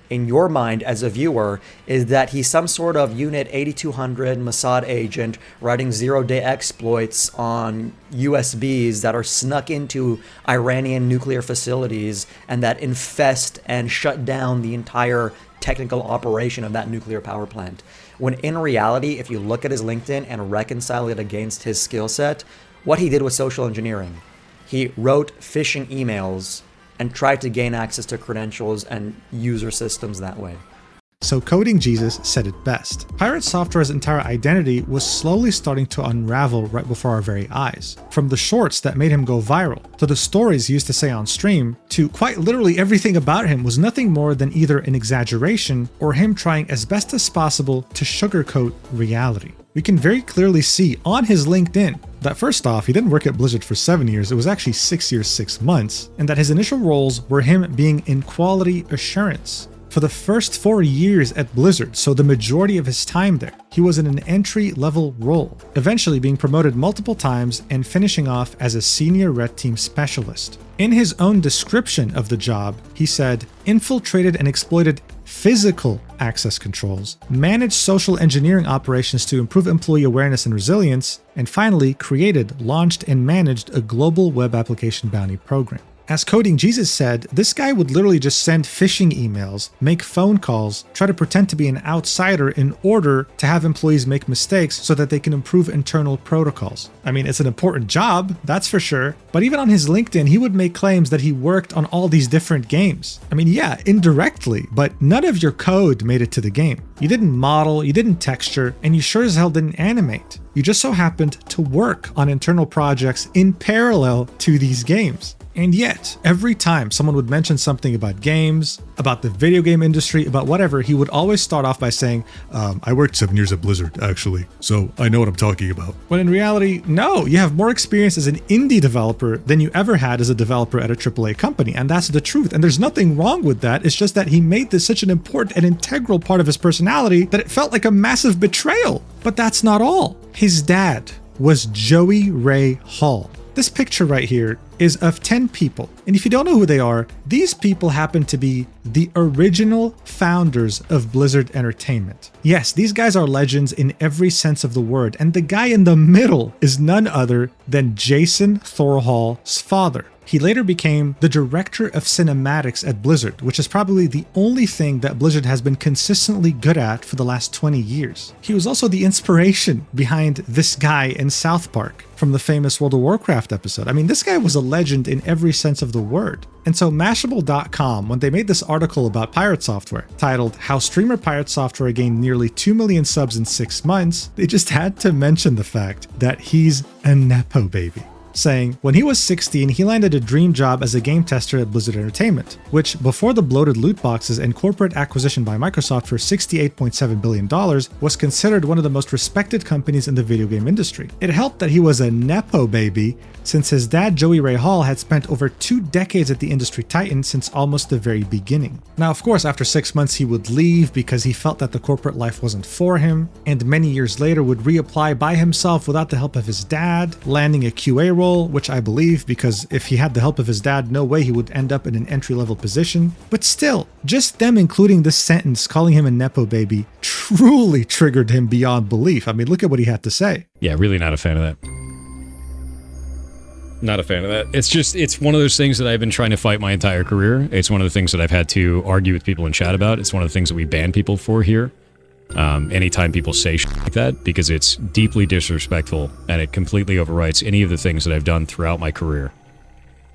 in your mind as a viewer is that he's some sort of Unit 8200 Mossad agent writing zero-day exploits on USBs that are snuck into Iranian nuclear facilities and that infest and shut down the entire technical operation of that nuclear power plant. When in reality, if you look at his LinkedIn and reconcile it against his skill set, what he did was social engineering. He wrote phishing emails and tried to gain access to credentials and user systems that way. So Coding Jesus said it best. PirateSoftware's entire identity was slowly starting to unravel right before our very eyes. From the shorts that made him go viral, to the stories he used to say on stream, to quite literally everything about him was nothing more than either an exaggeration or him trying as best as possible to sugarcoat reality. We can very clearly see on his LinkedIn that first off, he didn't work at Blizzard for 7 years, it was actually 6 years, 6 months, and that his initial roles were him being in quality assurance. For the first 4 years at Blizzard, so the majority of his time there, he was in an entry-level role, eventually being promoted multiple times and finishing off as a senior red team specialist. In his own description of the job, he said, infiltrated and exploited physical access controls, managed social engineering operations to improve employee awareness and resilience, and finally created, launched, and managed a global web application bounty program. As Coding Jesus said, this guy would literally just send phishing emails, make phone calls, try to pretend to be an outsider in order to have employees make mistakes so that they can improve internal protocols. I mean, it's an important job, that's for sure, but even on his LinkedIn, he would make claims that he worked on all these different games. I mean, yeah, indirectly, but none of your code made it to the game. You didn't model, you didn't texture, and you sure as hell didn't animate. You just so happened to work on internal projects in parallel to these games. And yet, every time someone would mention something about games, about the video game industry, about whatever, he would always start off by saying, I worked 7 years at Blizzard, actually, so I know what I'm talking about. When in reality, no, you have more experience as an indie developer than you ever had as a developer at a AAA company, and that's the truth. And there's nothing wrong with that, it's just that he made this such an important and integral part of his personality that it felt like a massive betrayal. But that's not all. His dad was Joey Ray Hall. This picture right here is of 10 people. And if you don't know who they are, these people happen to be the original founders of Blizzard Entertainment. Yes, these guys are legends in every sense of the word. And the guy in the middle is none other than Jason Thorhall's father. He later became the director of cinematics at Blizzard, which is probably the only thing that Blizzard has been consistently good at for the last 20 years. He was also the inspiration behind this guy in South Park from the famous World of Warcraft episode. I mean, this guy was a legend in every sense of the word. And so Mashable.com, when they made this article about PirateSoftware titled How Streamer PirateSoftware Gained Nearly 2 million subs in 6 months, they just had to mention the fact that he's a Nepo baby, saying when he was 16, he landed a dream job as a game tester at Blizzard Entertainment, which, before the bloated loot boxes and corporate acquisition by Microsoft for $68.7 billion, was considered one of the most respected companies in the video game industry. It helped that he was a Nepo baby, since his dad, Joey Ray Hall, had spent over 2 decades at the industry titan since almost the very beginning. Now, of course, after 6 months, he would leave because he felt that the corporate life wasn't for him, and many years later would reapply by himself without the help of his dad, landing a QA role, which I believe, because if he had the help of his dad, no way he would end up in an entry-level position. But still, just them including this sentence, calling him a Nepo baby, truly triggered him beyond belief. I mean, look at what he had to say. Yeah, really not a fan of that. Not a fan of that. It's one of those things that I've been trying to fight my entire career. It's one of the things that I've had to argue with people in chat about. It's one of the things that we ban people for here. Anytime people say shit like that, because it's deeply disrespectful and it completely overwrites any of the things that I've done throughout my career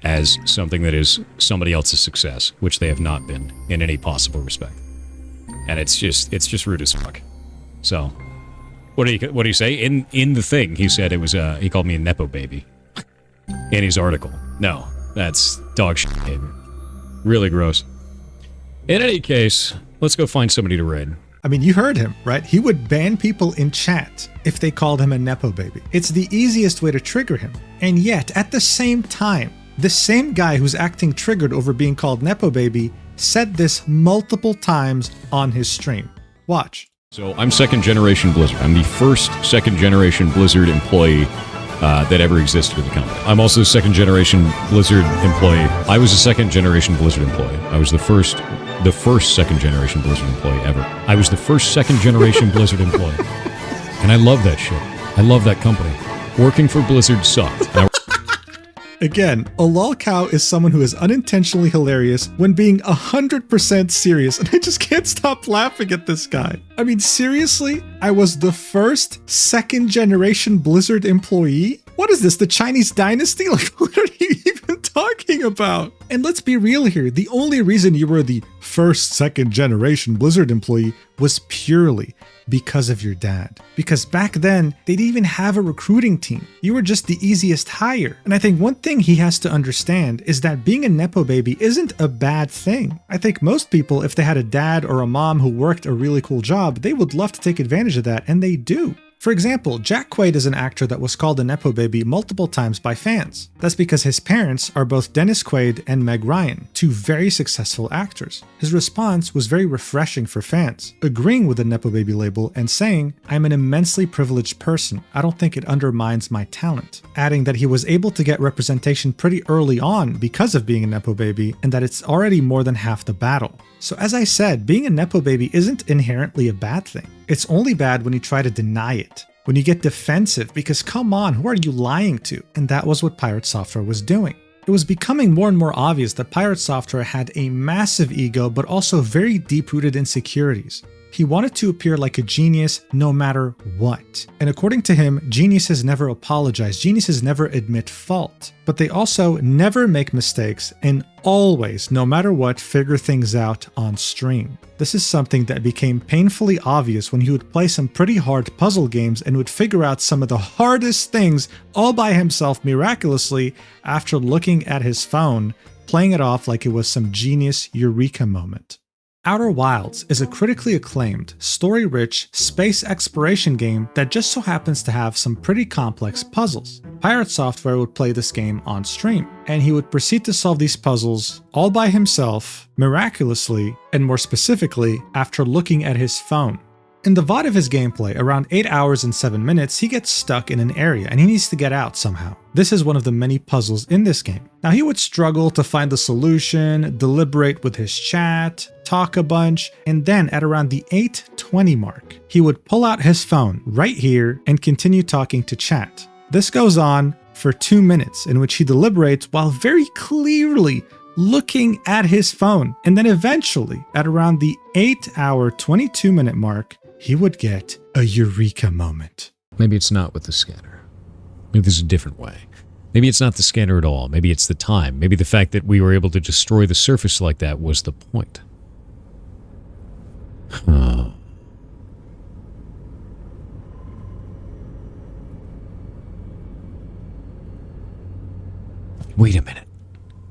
as something that is somebody else's success, which they have not been in any possible respect. And it's just rude as fuck. So, what do you say? In the thing, he said it was he called me a Nepo baby in his article. No, that's dog shit behavior. Really gross. In any case, let's go find somebody to raid. I mean, you heard him, right? He would ban people in chat if they called him a Nepo baby. It's the easiest way to trigger him. And yet, at the same time, the same guy who's acting triggered over being called Nepo baby said this multiple times on his stream. Watch. So I'm second generation Blizzard. I'm the first second generation Blizzard employee that ever existed with the company. I'm also a second generation Blizzard employee. I was a second generation Blizzard employee. I was the first second generation Blizzard employee ever. I was the first second generation Blizzard employee. And I love that shit. I love that company. Working for Blizzard sucked. Again, a lolcow is someone who is unintentionally hilarious when being 100% serious, and I just can't stop laughing at this guy. I mean, seriously? I was the first second-generation Blizzard employee? What is this, the Chinese dynasty? Like, what are you even talking about? And let's be real here, the only reason you were the first second-generation Blizzard employee was purely because of your dad. Because back then, they didn't even have a recruiting team. You were just the easiest hire. And I think one thing he has to understand is that being a Nepo baby isn't a bad thing. I think most people, if they had a dad or a mom who worked a really cool job, they would love to take advantage of that, and they do. For example, Jack Quaid is an actor that was called a Nepo baby multiple times by fans. That's because his parents are both Dennis Quaid and Meg Ryan, two very successful actors. His response was very refreshing for fans, agreeing with the Nepo baby label and saying, "I'm an immensely privileged person. I don't think it undermines my talent." Adding that he was able to get representation pretty early on because of being a Nepo baby, and that it's already more than half the battle. So as I said, being a Nepo baby isn't inherently a bad thing. It's only bad when you try to deny it, when you get defensive, because come on, who are you lying to? And that was what PirateSoftware was doing. It was becoming more and more obvious that PirateSoftware had a massive ego, but also very deep-rooted insecurities. He wanted to appear like a genius no matter what. And according to him, geniuses never apologize, geniuses never admit fault. But they also never make mistakes and always, no matter what, figure things out on stream. This is something that became painfully obvious when he would play some pretty hard puzzle games and would figure out some of the hardest things all by himself miraculously after looking at his phone, playing it off like it was some genius eureka moment. Outer Wilds is a critically acclaimed, story-rich space exploration game that just so happens to have some pretty complex puzzles. PirateSoftware would play this game on stream, and he would proceed to solve these puzzles all by himself, miraculously, and more specifically, after looking at his phone. In the VOD of his gameplay, around 8 hours and 7 minutes, he gets stuck in an area and he needs to get out somehow. This is one of the many puzzles in this game. Now he would struggle to find the solution, deliberate with his chat, talk a bunch, and then at around the 8:20 mark, he would pull out his phone right here and continue talking to chat. This goes on for 2 minutes in which he deliberates while very clearly looking at his phone. And then eventually, at around the 8-hour, 22-minute mark, he would get a eureka moment. Maybe it's not with the scanner. Maybe there's a different way. Maybe it's not the scanner at all. Maybe it's the time. Maybe the fact that we were able to destroy the surface like that was the point. Huh. Wait a minute.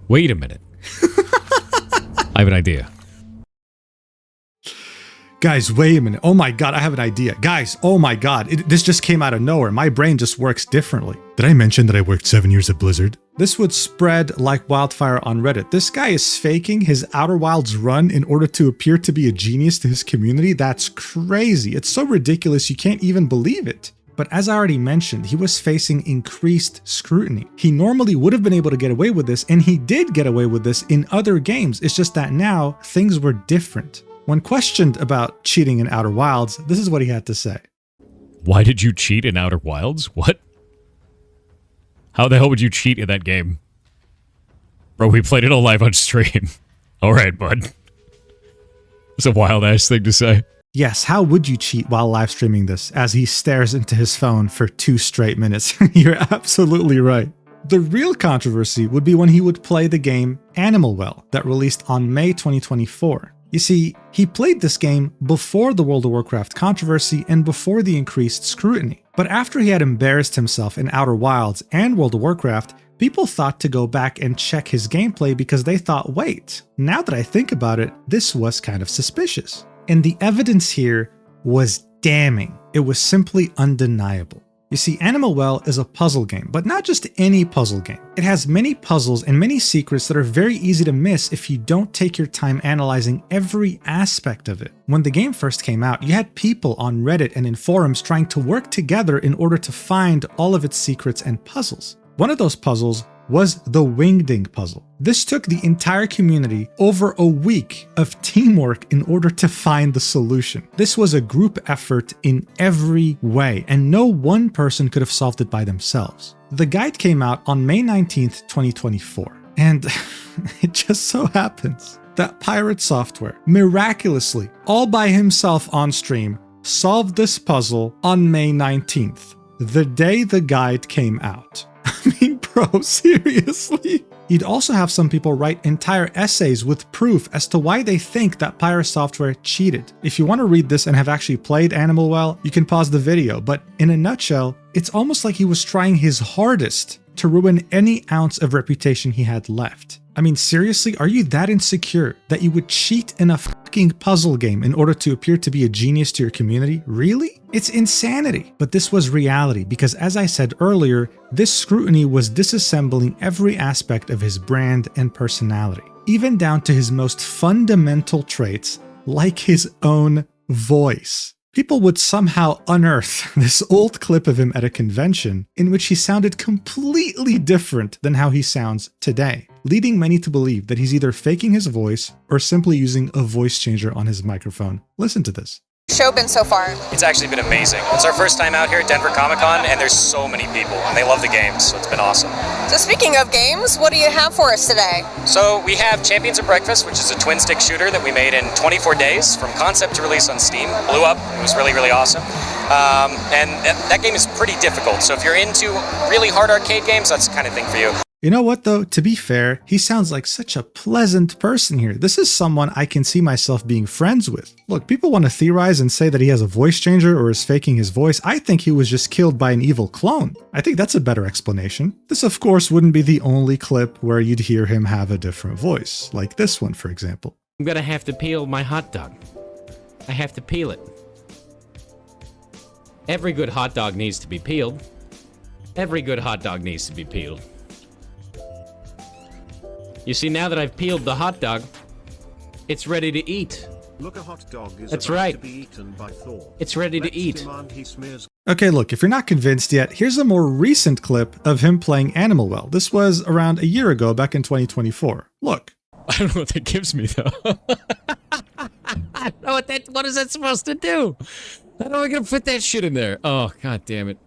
Wait a minute. I have an idea. Guys, wait a minute. Oh my god, I have an idea. Guys, oh my god. This just came out of nowhere. My brain just works differently. Did I mention that I worked 7 years at Blizzard? This would spread like wildfire on Reddit. This guy is faking his Outer Wilds run in order to appear to be a genius to his community. That's crazy. It's so ridiculous you can't even believe it. But as I already mentioned, he was facing increased scrutiny. He normally would have been able to get away with this, and he did get away with this in other games. It's just that now things were different. When questioned about cheating in Outer Wilds, this is what he had to say. Why did you cheat in Outer Wilds? What? How the hell would you cheat in that game? Bro, we played it all live on stream. Alright, bud. It's a wild-ass thing to say. Yes, how would you cheat while live streaming this as he stares into his phone for 2 straight minutes? You're absolutely right. The real controversy would be when he would play the game Animal Well that released on May 2024. You see, he played this game before the World of Warcraft controversy and before the increased scrutiny. But after he had embarrassed himself in Outer Wilds and World of Warcraft, People thought to go back and check his gameplay because they thought, wait, now that I think about it, this was kind of suspicious. And the evidence here was damning. It was simply undeniable. You see, Animal Well is a puzzle game, but not just any puzzle game. It has many puzzles and many secrets that are very easy to miss if you don't take your time analyzing every aspect of it. When the game first came out, you had people on Reddit and in forums trying to work together in order to find all of its secrets and puzzles. One of those puzzles was the Wingding puzzle. This took the entire community over a week of teamwork in order to find the solution. This was a group effort in every way, and no one person could have solved it by themselves. The guide came out on May 19th, 2024, and it just so happens that PirateSoftware miraculously, all by himself on stream, solved this puzzle on May 19th, the day the guide came out. I mean, bro, seriously? You'd also have some people write entire essays with proof as to why they think that PirateSoftware cheated. If you want to read this and have actually played Animal Well, you can pause the video, but in a nutshell, it's almost like he was trying his hardest to ruin any ounce of reputation he had left. I mean, seriously, are you that insecure that you would cheat in a fucking puzzle game in order to appear to be a genius to your community? Really? It's insanity. But this was reality because, as I said earlier, this scrutiny was disassembling every aspect of his brand and personality, even down to his most fundamental traits, like his own voice. People would somehow unearth this old clip of him at a convention in which he sounded completely different than how he sounds today, leading many to believe that he's either faking his voice or simply using a voice changer on his microphone. Listen to this. Show been so far? It's actually been amazing. It's our first time out here at Denver Comic-Con, and there's so many people, and they love the games, so it's been awesome. So speaking of games, what do you have for us today? So we have Champions of Breakfast, which is a twin-stick shooter that we made in 24 days from concept to release on Steam. Blew up. It was really, really awesome. And that game is pretty difficult, so if you're into really hard arcade games, that's the kind of thing for you. You know what though, to be fair, he sounds like such a pleasant person here. This is someone I can see myself being friends with. Look, people want to theorize and say that he has a voice changer or is faking his voice. I think he was just killed by an evil clone. I think that's a better explanation. This of course wouldn't be the only clip where you'd hear him have a different voice, like this one for example. I'm gonna have to peel my hot dog. I have to peel it. Every good hot dog needs to be peeled. Every good hot dog needs to be peeled. You see, now that I've peeled the hot dog, it's ready to eat. Look, a hot dog is That's right. to be eaten by Thor. It's ready to Let's eat. demand he smears. Okay, look, if you're not convinced yet, here's a more recent clip of him playing Animal Well. This was around a year ago, back in 2024. Look. I don't know what that gives me, though. I don't know what is that supposed to do? How am I gonna fit that shit in there? Oh, god damn it.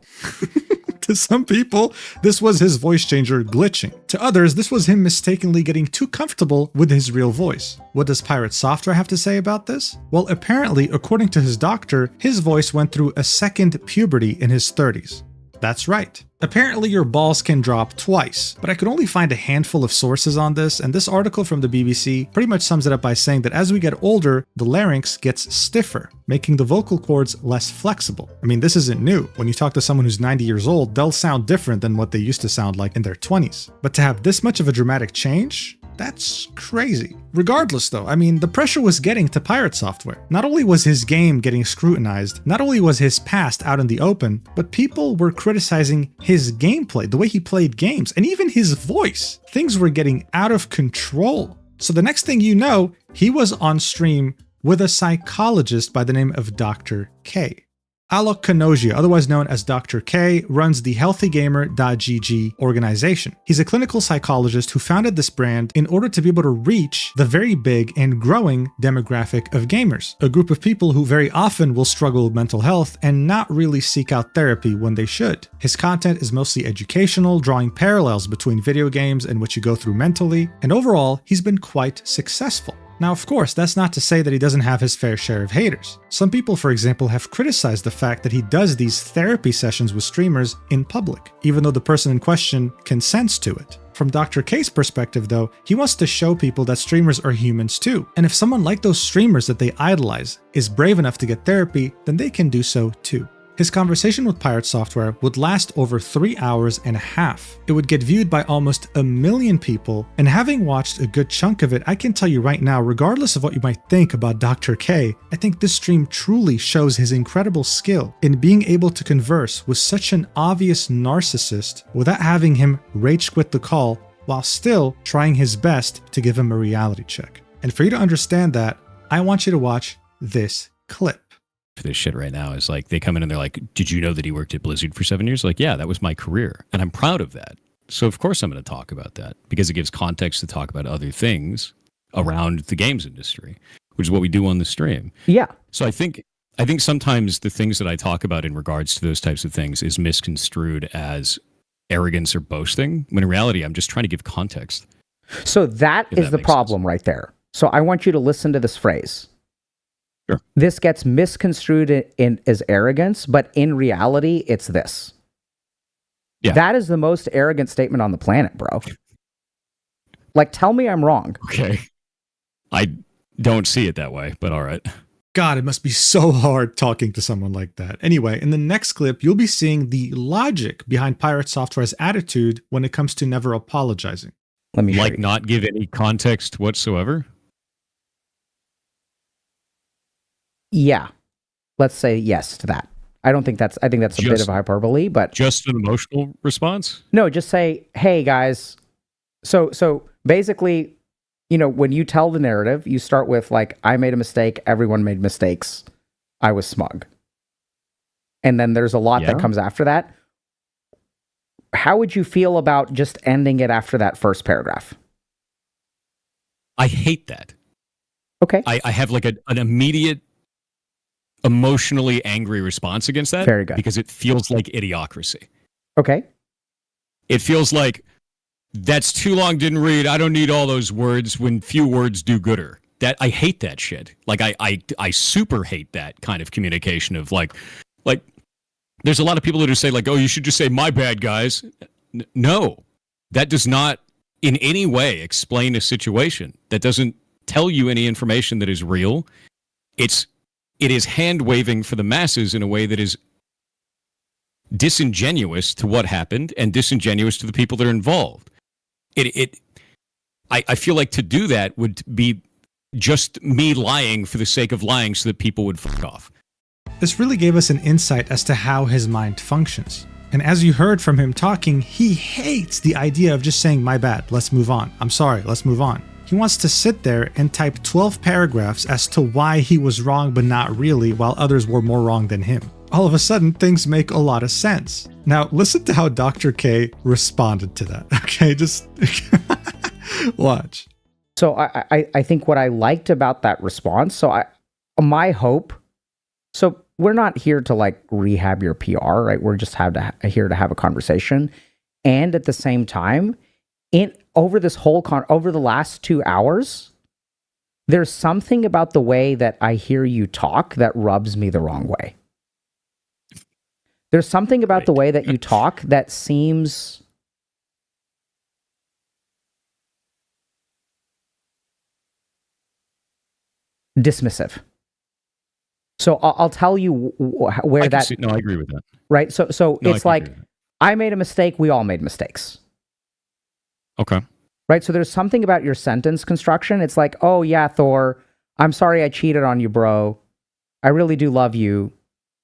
To some people, this was his voice changer glitching. To others, this was him mistakenly getting too comfortable with his real voice. What does PirateSoftware have to say about this? Well, apparently, according to his doctor, his voice went through a second puberty in his 30s. That's right. Apparently your balls can drop twice, but I could only find a handful of sources on this, and this article from the BBC pretty much sums it up by saying that as we get older, the larynx gets stiffer, making the vocal cords less flexible. I mean, this isn't new. When you talk to someone who's 90 years old, they'll sound different than what they used to sound like in their 20s. But to have this much of a dramatic change? That's crazy. Regardless though, I mean, the pressure was getting to PirateSoftware. Not only was his game getting scrutinized, not only was his past out in the open, but people were criticizing his gameplay, the way he played games, and even his voice. Things were getting out of control. So the next thing you know, he was on stream with a psychologist by the name of Dr. K. Alok Kanogia, otherwise known as Dr. K, runs the healthygamer.gg organization. He's a clinical psychologist who founded this brand in order to be able to reach the very big and growing demographic of gamers, a group of people who very often will struggle with mental health and not really seek out therapy when they should. His content is mostly educational, drawing parallels between video games and what you go through mentally, and overall, he's been quite successful. Now, of course, that's not to say that he doesn't have his fair share of haters. Some people, for example, have criticized the fact that he does these therapy sessions with streamers in public, even though the person in question consents to it. From Dr. K's perspective, though, he wants to show people that streamers are humans too. And if someone like those streamers that they idolize is brave enough to get therapy, then they can do so too. His conversation with PirateSoftware would last over 3 hours and a half. It would get viewed by almost 1 million people, and having watched a good chunk of it, I can tell you right now, regardless of what you might think about Dr. K, I think this stream truly shows his incredible skill in being able to converse with such an obvious narcissist without having him rage quit the call, while still trying his best to give him a reality check. And for you to understand that, I want you to watch this clip. For this shit right now is like, they come in and they're like, did you know that he worked at Blizzard for 7 years? Like, yeah, that was my career. And I'm proud of that. So of course I'm going to talk about that because it gives context to talk about other things around the games industry, which is what we do on the stream. Yeah. So I think sometimes the things that I talk about in regards to those types of things is misconstrued as arrogance or boasting, when in reality, I'm just trying to give context. So that is the problem right there. So I want you to listen to this phrase. Sure. This gets misconstrued as arrogance, but in reality, it's this. Yeah. That is the most arrogant statement on the planet, bro. Like, tell me I'm wrong. Okay. I don't see it that way, but all right. God, it must be so hard talking to someone like that. Anyway, in the next clip, you'll be seeing the logic behind PirateSoftware's attitude when it comes to never apologizing. Let me like not give any context whatsoever? Yeah. Let's say yes to that. I think that's a bit of hyperbole, but just an emotional response? No, just say, "Hey guys." So basically, you know, when you tell the narrative, you start with like, I made a mistake, everyone made mistakes, I was smug. And then there's a lot that comes after that. How would you feel about just ending it after that first paragraph? I hate that. Okay. I have like an immediate emotionally angry response against that. Very good. Because it feels like idiocracy. Okay. It feels like, that's too long, didn't read, I don't need all those words when few words do gooder. That I hate that shit. Like I super hate that kind of communication of like there's a lot of people that say like, oh, you should just say my bad, guys. No, that does not in any way explain a situation. That doesn't tell you any information that is real. It is hand waving for the masses in a way that is disingenuous to what happened and disingenuous to the people that are involved. I feel like to do that would be just me lying for the sake of lying so that people would fuck off. This really gave us an insight as to how his mind functions. And as you heard from him talking, he hates the idea of just saying, my bad, let's move on. I'm sorry, let's move on. He wants to sit there and type 12 paragraphs as to why he was wrong but not really, while others were more wrong than him. All of a sudden, things make a lot of sense. Now, listen to how Dr. K responded to that. Okay, just watch. So I think what I liked about that response, my hope, so we're not here to like rehab your PR, right? We're just here to have a conversation. And at the same time, over the last 2 hours, there's something about the way that I hear you talk that rubs me the wrong way. There's something about the way that you talk that seems dismissive. So I'll tell you where that... No, I agree with that. Right? So it's like, I made a mistake, we all made mistakes. Okay. Right? So there's something about your sentence construction. It's like, oh yeah, Thor, I'm sorry I cheated on you, bro. I really do love you.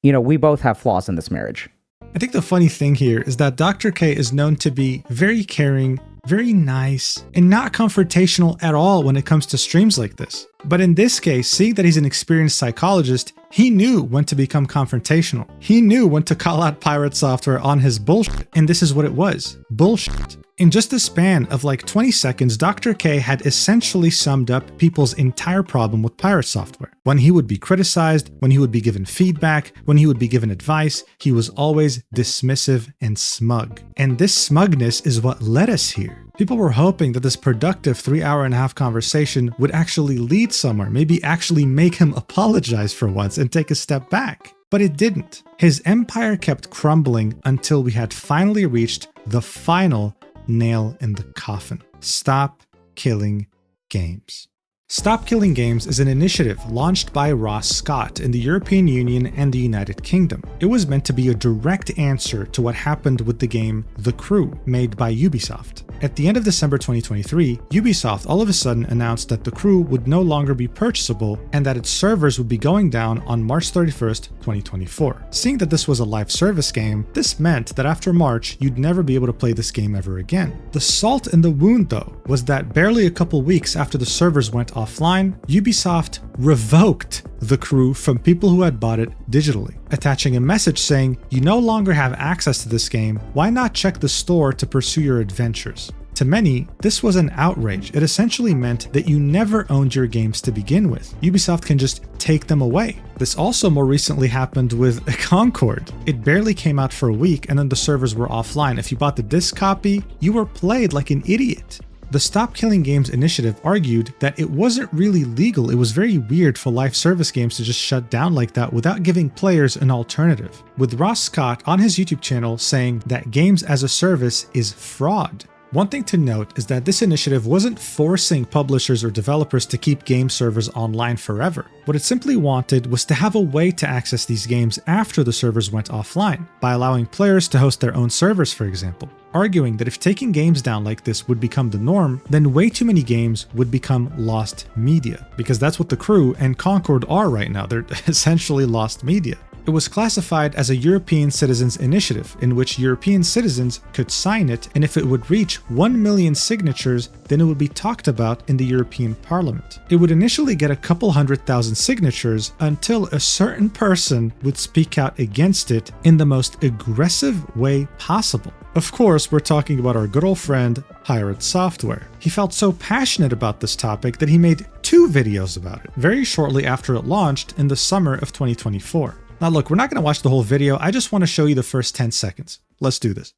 You know, we both have flaws in this marriage. I think the funny thing here is that Dr. K is known to be very caring, very nice, and not confrontational at all when it comes to streams like this. But in this case, seeing that he's an experienced psychologist, he knew when to become confrontational. He knew when to call out PirateSoftware on his bullshit, and this is what it was: bullshit. In just a span of like 20 seconds, Dr. K had essentially summed up people's entire problem with PirateSoftware. When he would be criticized, when he would be given feedback, when he would be given advice, he was always dismissive and smug. And this smugness is what led us here. People were hoping that this productive 3.5-hour conversation would actually lead somewhere, maybe actually make him apologize for once and take a step back. But it didn't. His empire kept crumbling until we had finally reached the final nail in the coffin. Stop killing games. Stop Killing Games is an initiative launched by Ross Scott in the European Union and the United Kingdom. It was meant to be a direct answer to what happened with the game The Crew, made by Ubisoft. At the end of December 2023, Ubisoft all of a sudden announced that The Crew would no longer be purchasable and that its servers would be going down on March 31st, 2024. Seeing that this was a live service game, this meant that after March, you'd never be able to play this game ever again. The salt in the wound, though, was that barely a couple weeks after the servers went offline, Ubisoft revoked The Crew from people who had bought it digitally, attaching a message saying, "You no longer have access to this game, why not check the store to pursue your adventures?" To many, this was an outrage. It essentially meant that you never owned your games to begin with. Ubisoft can just take them away. This also more recently happened with Concord. It barely came out for a week and then the servers were offline. If you bought the disc copy, you were played like an idiot. The Stop Killing Games initiative argued that it wasn't really legal. It was very weird for live service games to just shut down like that without giving players an alternative, with Ross Scott on his YouTube channel saying that games as a service is fraud. One thing to note is that this initiative wasn't forcing publishers or developers to keep game servers online forever. What it simply wanted was to have a way to access these games after the servers went offline, by allowing players to host their own servers, for example, arguing that if taking games down like this would become the norm, then way too many games would become lost media, because that's what The Crew and Concord are right now. They're essentially lost media. It was classified as a European Citizens Initiative, in which European citizens could sign it, and if it would reach 1 million signatures, then it would be talked about in the European Parliament. It would initially get a couple 100,000 signatures until a certain person would speak out against it in the most aggressive way possible. Of course, we're talking about our good old friend, PirateSoftware. He felt so passionate about this topic that he made 2 videos about it, very shortly after it launched in the summer of 2024. Now look, we're not going to watch the whole video, I just want to show you the first 10 seconds. Let's do this.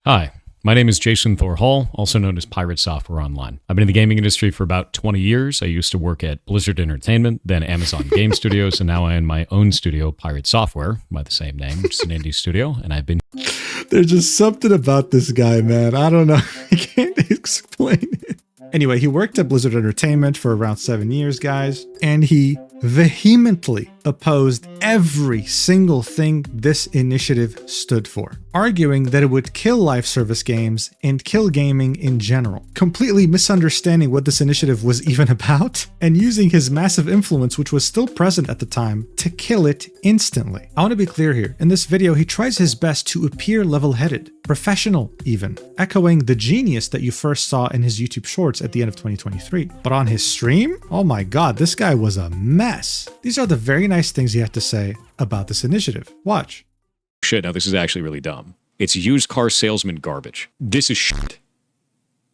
Hi, my name is Jason Thor Hall, also known as Pirate Software Online. I've been in the gaming industry for about 20 years. I used to work at Blizzard Entertainment, then Amazon Game Studios, and now I own my own studio, Pirate Software, by the same name, which is an indie studio, and I've been... There's just something about this guy, man. I don't know. I can't explain it. Anyway, he worked at Blizzard Entertainment for around 7 years, guys, and he vehemently opposed every single thing this initiative stood for, arguing that it would kill live service games and kill gaming in general, completely misunderstanding what this initiative was even about, and using his massive influence, which was still present at the time, to kill it instantly. I want to be clear here. In this video, he tries his best to appear level-headed, professional even, echoing the genius that you first saw in his YouTube shorts at the end of 2023. But on his stream, oh my god, this guy was a mess. These are the very nice things he had to say about this initiative. Watch. Shit, now this is actually really dumb. It's used car salesman garbage. This is shit.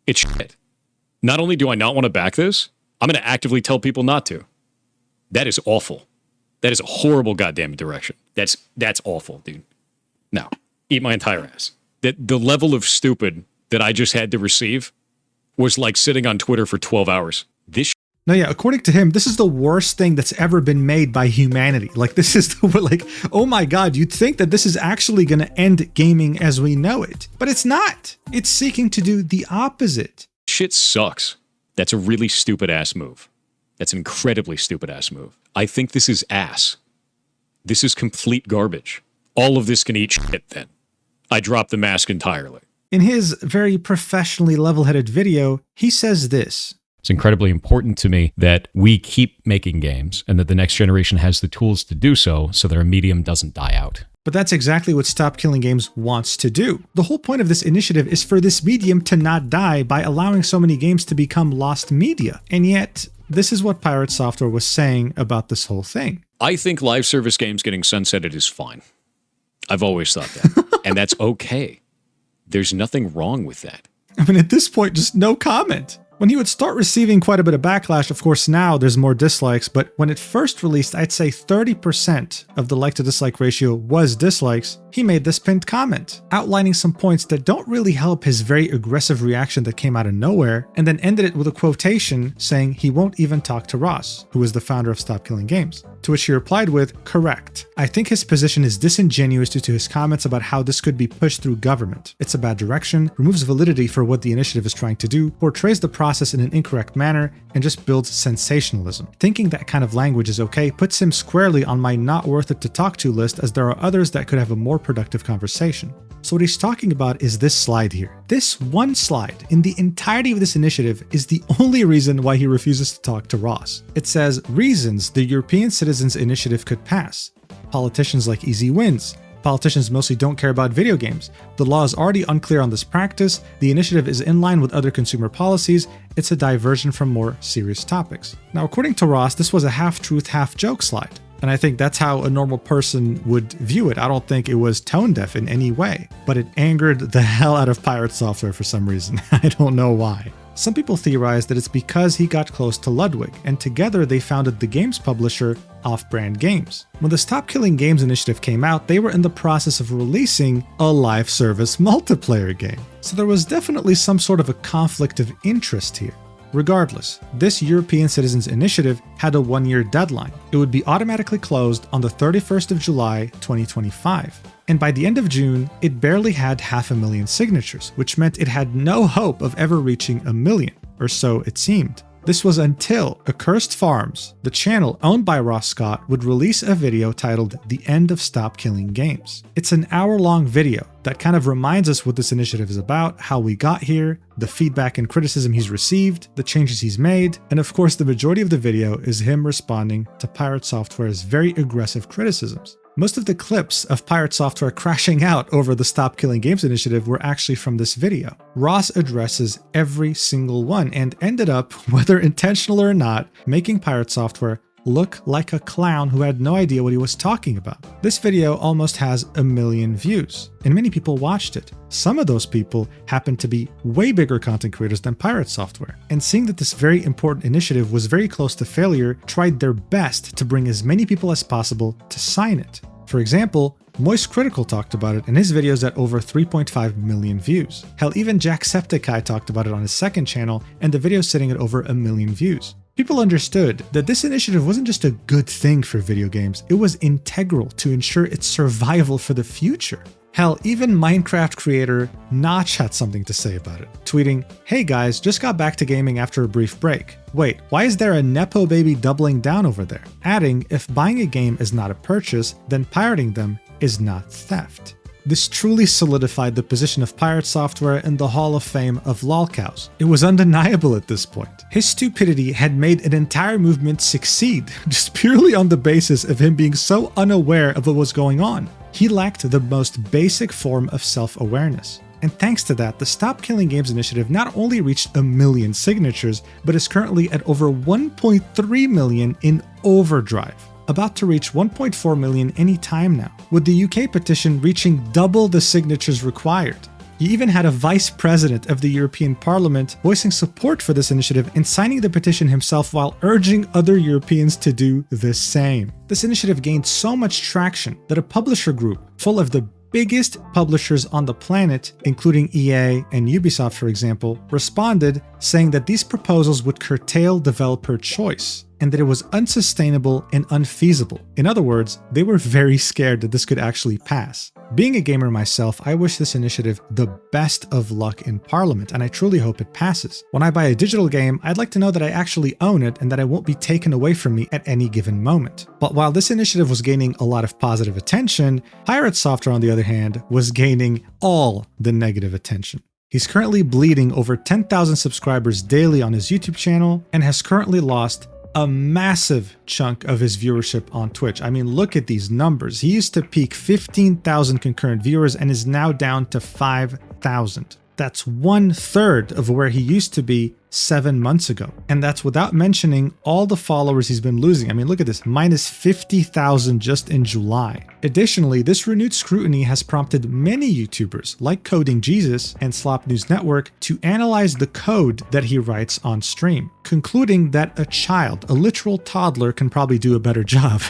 It's shit. Not only do I not want to back this, I'm going to actively tell people not to. That is awful. That is a horrible goddamn direction. That's awful, dude. No, eat my entire ass. That the level of stupid that I just had to receive was like sitting on Twitter for 12 hours. This Now, yeah, according to him, this is the worst thing that's ever been made by humanity. Like, this is the, like, oh my god, you'd think that this is actually going to end gaming as we know it. But it's not. It's seeking to do the opposite. shit sucks. That's a really stupid ass move. That's an incredibly stupid ass move. I think this is ass. This is complete garbage. All of this can eat shit then. I dropped the mask entirely. In his very professionally level-headed video, he says this. It's incredibly important to me that we keep making games and that the next generation has the tools to do so that our medium doesn't die out. But that's exactly what Stop Killing Games wants to do. The whole point of this initiative is for this medium to not die by allowing so many games to become lost media. And yet, this is what PirateSoftware was saying about this whole thing. I think live service games getting sunsetted is fine. I've always thought that. And that's okay. There's nothing wrong with that. I mean, at this point, just no comment. When he would start receiving quite a bit of backlash, of course now there's more dislikes, but when it first released, I'd say 30% of the like to dislike ratio was dislikes. he made this pinned comment, outlining some points that don't really help his very aggressive reaction that came out of nowhere, and then ended it with a quotation saying he won't even talk to Ross, who is the founder of StopKillingGames. To which he replied with, "Correct. I think his position is disingenuous due to his comments about how this could be pushed through government. It's a bad direction, removes validity for what the initiative is trying to do, portrays the process in an incorrect manner, and just builds sensationalism. Thinking that kind of language is okay puts him squarely on my not worth it to talk to list, as there are others that could have a more productive conversation." So what he's talking about is this slide here. This one slide in the entirety of this initiative is the only reason why he refuses to talk to Ross. It says, reasons the European Citizens Initiative could pass. Politicians like easy wins. Politicians mostly don't care about video games. The law is already unclear on this practice. The initiative is in line with other consumer policies. It's a diversion from more serious topics. Now, according to Ross, this was a half-truth, half-joke slide. And I think that's how a normal person would view it. I don't think it was tone deaf in any way, but it angered the hell out of Pirate Software for some reason. I don't know why. Some people theorize that it's because he got close to Ludwig, and together they founded the games publisher Off-Brand Games. When the Stop Killing Games initiative came out, they were in the process of releasing a live service multiplayer game. So there was definitely some sort of a conflict of interest here. Regardless, this European Citizens Initiative had a one-year deadline. It would be automatically closed on the 31st of July, 2025. And by the end of June, it barely had 500,000 signatures, which meant it had no hope of ever reaching 1 million, or so it seemed. This was until Accursed Farms, the channel owned by Ross Scott, would release a video titled The End of Stop Killing Games. It's an hour-long video that kind of reminds us what this initiative is about, how we got here, the feedback and criticism he's received, the changes he's made, and of course the majority of the video is him responding to Pirate Software's very aggressive criticisms. Most of the clips of Pirate Software crashing out over the Stop Killing Games initiative were actually from this video. Ross addresses every single one and ended up, whether intentional or not, making Pirate Software look like a clown who had no idea what he was talking about. This video almost has 1 million views, and many people watched it. Some of those people happen to be way bigger content creators than Pirate Software, and seeing that this very important initiative was very close to failure, tried their best to bring as many people as possible to sign it. For example, Moist Critical talked about it in his videos at over 3.5 million views. Hell, even Jacksepticeye talked about it on his second channel, and the video's sitting at over 1 million views. People understood that this initiative wasn't just a good thing for video games, it was integral to ensure its survival for the future. Hell, even Minecraft creator Notch had something to say about it, tweeting, "Hey guys, just got back to gaming after a brief break. Wait, why is there a Nepo baby doubling down over there?" Adding, "If buying a game is not a purchase, then pirating them is not theft." This truly solidified the position of Pirate Software in the Hall of Fame of Lolcows. It was undeniable at this point. His stupidity had made an entire movement succeed, just purely on the basis of him being so unaware of what was going on. He lacked the most basic form of self-awareness. And thanks to that, the Stop Killing Games initiative not only reached 1 million signatures, but is currently at over 1.3 million in overdrive. About to reach 1.4 million any time now, with the UK petition reaching double the signatures required. He even had a vice president of the European Parliament voicing support for this initiative and signing the petition himself while urging other Europeans to do the same. This initiative gained so much traction that a publisher group full of the biggest publishers on the planet, including EA and Ubisoft for example, responded saying that these proposals would curtail developer choice and that it was unsustainable and unfeasible. In other words, they were very scared that this could actually pass. Being a gamer myself, I wish this initiative the best of luck in Parliament, and I truly hope it passes. When I buy a digital game, I'd like to know that I actually own it and that it won't be taken away from me at any given moment. But while this initiative was gaining a lot of positive attention, Pirate Software, on the other hand, was gaining all the negative attention. He's currently bleeding over 10,000 subscribers daily on his YouTube channel and has currently lost a massive chunk of his viewership on Twitch. I mean, look at these numbers. He used to peak 15,000 concurrent viewers and is now down to 5,000. That's 1/3 of where he used to be 7 months ago. And that's without mentioning all the followers he's been losing. I mean, look at this, minus 50,000 just in July. Additionally, this renewed scrutiny has prompted many YouTubers like Coding Jesus and Slop News Network to analyze the code that he writes on stream, concluding that a child, a literal toddler, can probably do a better job.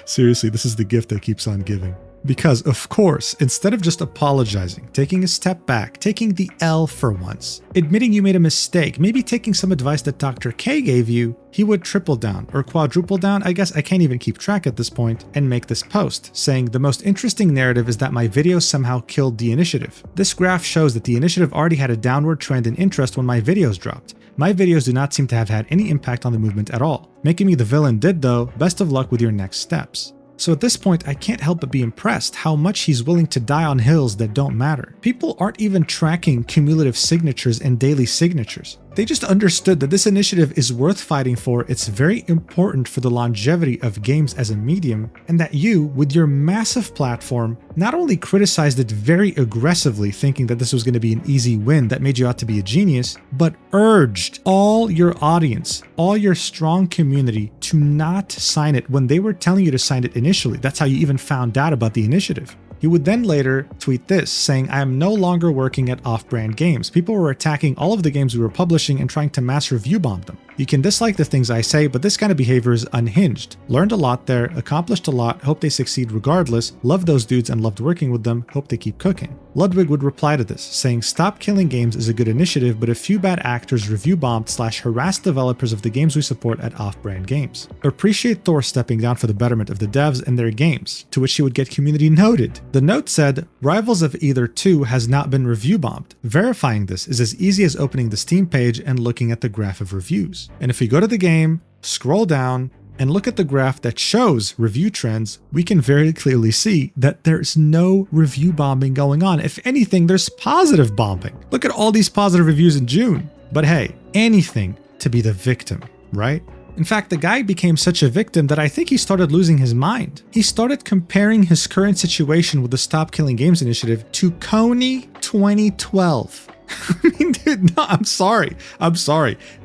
Seriously, this is the gift that keeps on giving. Because, of course, instead of just apologizing, taking a step back, taking the L for once, admitting you made a mistake, maybe taking some advice that Dr. K gave you, he would triple down or quadruple down, I guess I can't even keep track at this point, and make this post, saying the most interesting narrative is that my video somehow killed the initiative. This graph shows that the initiative already had a downward trend in interest when my videos dropped. My videos do not seem to have had any impact on the movement at all. Making me the villain did though. Best of luck with your next steps. So at this point, I can't help but be impressed how much he's willing to die on hills that don't matter. People aren't even tracking cumulative signatures and daily signatures. They just understood that this initiative is worth fighting for, it's very important for the longevity of games as a medium, and that you, with your massive platform, not only criticized it very aggressively, thinking that this was going to be an easy win that made you out to be a genius, but urged all your audience, all your strong community to not sign it when they were telling you to sign it initially. That's how you even found out about the initiative. He would then later tweet this, saying, I am no longer working at Off-Brand Games. People were attacking all of the games we were publishing and trying to mass review bomb them. You can dislike the things I say, but this kind of behavior is unhinged. Learned a lot there, accomplished a lot, hope they succeed regardless, loved those dudes and loved working with them, hope they keep cooking. Ludwig would reply to this, saying, Stop Killing Games is a good initiative, but a few bad actors review bombed / harassed developers of the games we support at Off-Brand Games. Appreciate Thor stepping down for the betterment of the devs and their games, to which he would get community noted. The note said, Rivals of Either 2 has not been review bombed. Verifying this is as easy as opening the Steam page and looking at the graph of reviews. And if we go to the game, scroll down, and look at the graph that shows review trends, we can very clearly see that there's no review bombing going on. If anything, there's positive bombing. Look at all these positive reviews in June. But hey, anything to be the victim, right? In fact, the guy became such a victim that I think he started losing his mind. He started comparing his current situation with the Stop Killing Games initiative to Coney 2012. I mean, dude, no, I'm sorry.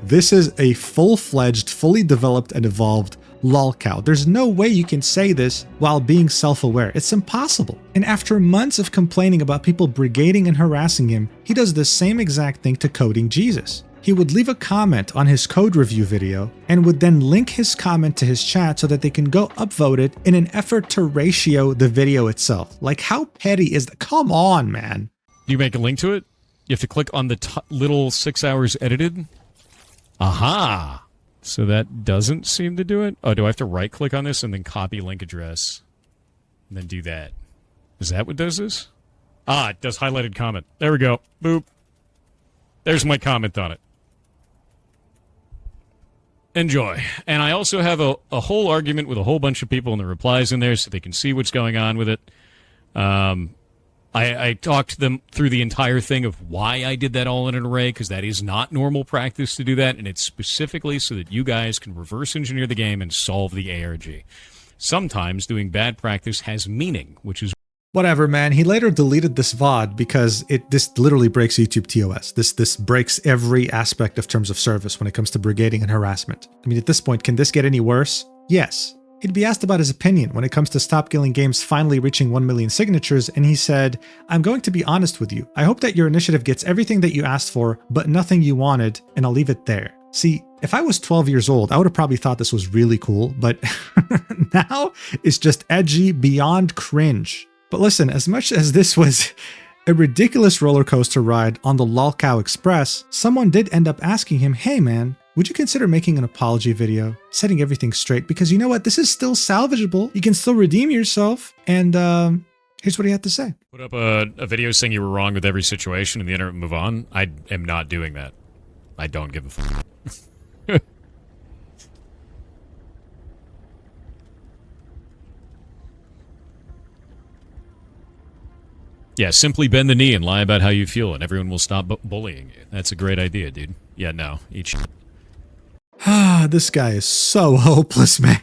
This is a full-fledged, fully developed and evolved Lolcow. There's no way you can say this while being self-aware. It's impossible. And after months of complaining about people brigading and harassing him, he does the same exact thing to Coding Jesus. He would leave a comment on his code review video and would then link his comment to his chat so that they can go upvote it in an effort to ratio the video itself. Like, how petty is that? Come on, man. Do you make a link to it? You have to click on the little 6 hours edited. Aha! So that doesn't seem to do it? Oh, do I have to right-click on this and then copy link address? And then do that. Is that what does this? Ah, it does highlighted comment. There we go. Boop. There's my comment on it. Enjoy. And I also have a whole argument with a whole bunch of people in the replies in there so they can see what's going on with it. I talked to them through the entire thing of why I did that all in an array, because that is not normal practice to do that, and it's specifically so that you guys can reverse engineer the game and solve the ARG. Sometimes doing bad practice has meaning, which is... Whatever, man. He later deleted this VOD because this literally breaks YouTube TOS. This breaks every aspect of terms of service when it comes to brigading and harassment. I mean, at this point, can this get any worse? Yes. He'd be asked about his opinion when it comes to Stop Killing Games finally reaching 1 million signatures, and he said, I'm going to be honest with you. I hope that your initiative gets everything that you asked for, but nothing you wanted, and I'll leave it there. See, if I was 12 years old, I would have probably thought this was really cool, but now it's just edgy beyond cringe. But listen, as much as this was a ridiculous roller coaster ride on the Lolcow Express, someone did end up asking him, hey man, would you consider making an apology video, setting everything straight? Because you know what? This is still salvageable. You can still redeem yourself. And here's what he had to say. Put up a video saying you were wrong with every situation and the internet move on. I am not doing that. I don't give a fuck. Yeah, simply bend the knee and lie about how you feel and everyone will stop bullying you. That's a great idea, dude. Yeah, no. Eat shit. This guy is so hopeless, man.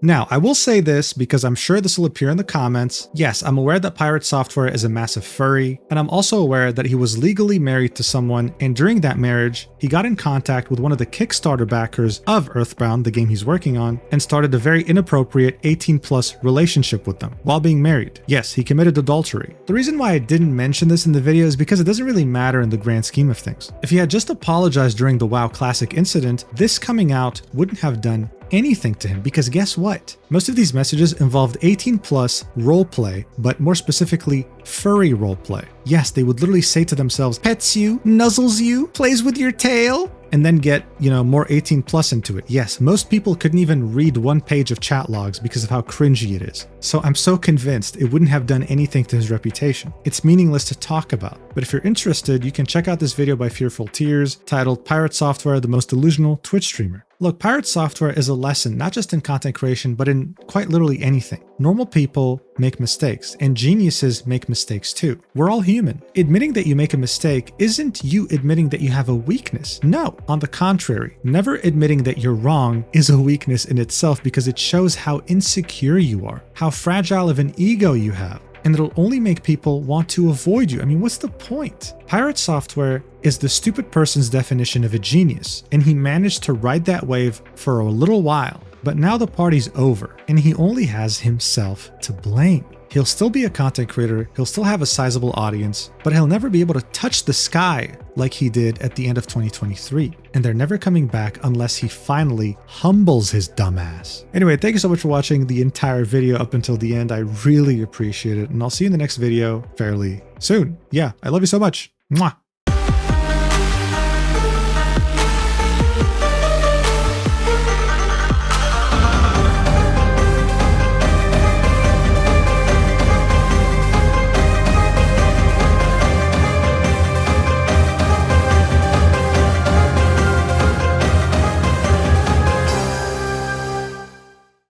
Now, I will say this because I'm sure this will appear in the comments. Yes, I'm aware that PirateSoftware is a massive furry, and I'm also aware that he was legally married to someone, and during that marriage, he got in contact with one of the Kickstarter backers of Earthbound, the game he's working on, and started a very inappropriate 18+ relationship with them while being married. Yes, he committed adultery. The reason why I didn't mention this in the video is because it doesn't really matter in the grand scheme of things. If he had just apologized during the WoW Classic incident, this coming out wouldn't have done anything to him because guess what? Most of these messages involved 18 plus roleplay, but more specifically, furry roleplay. Yes, they would literally say to themselves, pets you, nuzzles you, plays with your tail, and then get, more 18 plus into it. Yes, most people couldn't even read one page of chat logs because of how cringy it is. So I'm so convinced it wouldn't have done anything to his reputation. It's meaningless to talk about. But if you're interested, you can check out this video by Fearful Tears titled PirateSoftware, the most delusional Twitch streamer. Look, PirateSoftware is a lesson not just in content creation, but in quite literally anything. Normal people make mistakes, and geniuses make mistakes too. We're all human. Admitting that you make a mistake isn't you admitting that you have a weakness. No, on the contrary, never admitting that you're wrong is a weakness in itself because it shows how insecure you are, how fragile of an ego you have. And it'll only make people want to avoid you. I mean, what's the point? PirateSoftware is the stupid person's definition of a genius, and he managed to ride that wave for a little while. But now the party's over, and he only has himself to blame. He'll still be a content creator, he'll still have a sizable audience, but he'll never be able to touch the sky like he did at the end of 2023. And they're never coming back unless he finally humbles his dumbass. Anyway, thank you so much for watching the entire video up until the end. I really appreciate it, and I'll see you in the next video fairly soon. Yeah, I love you so much. Mwah.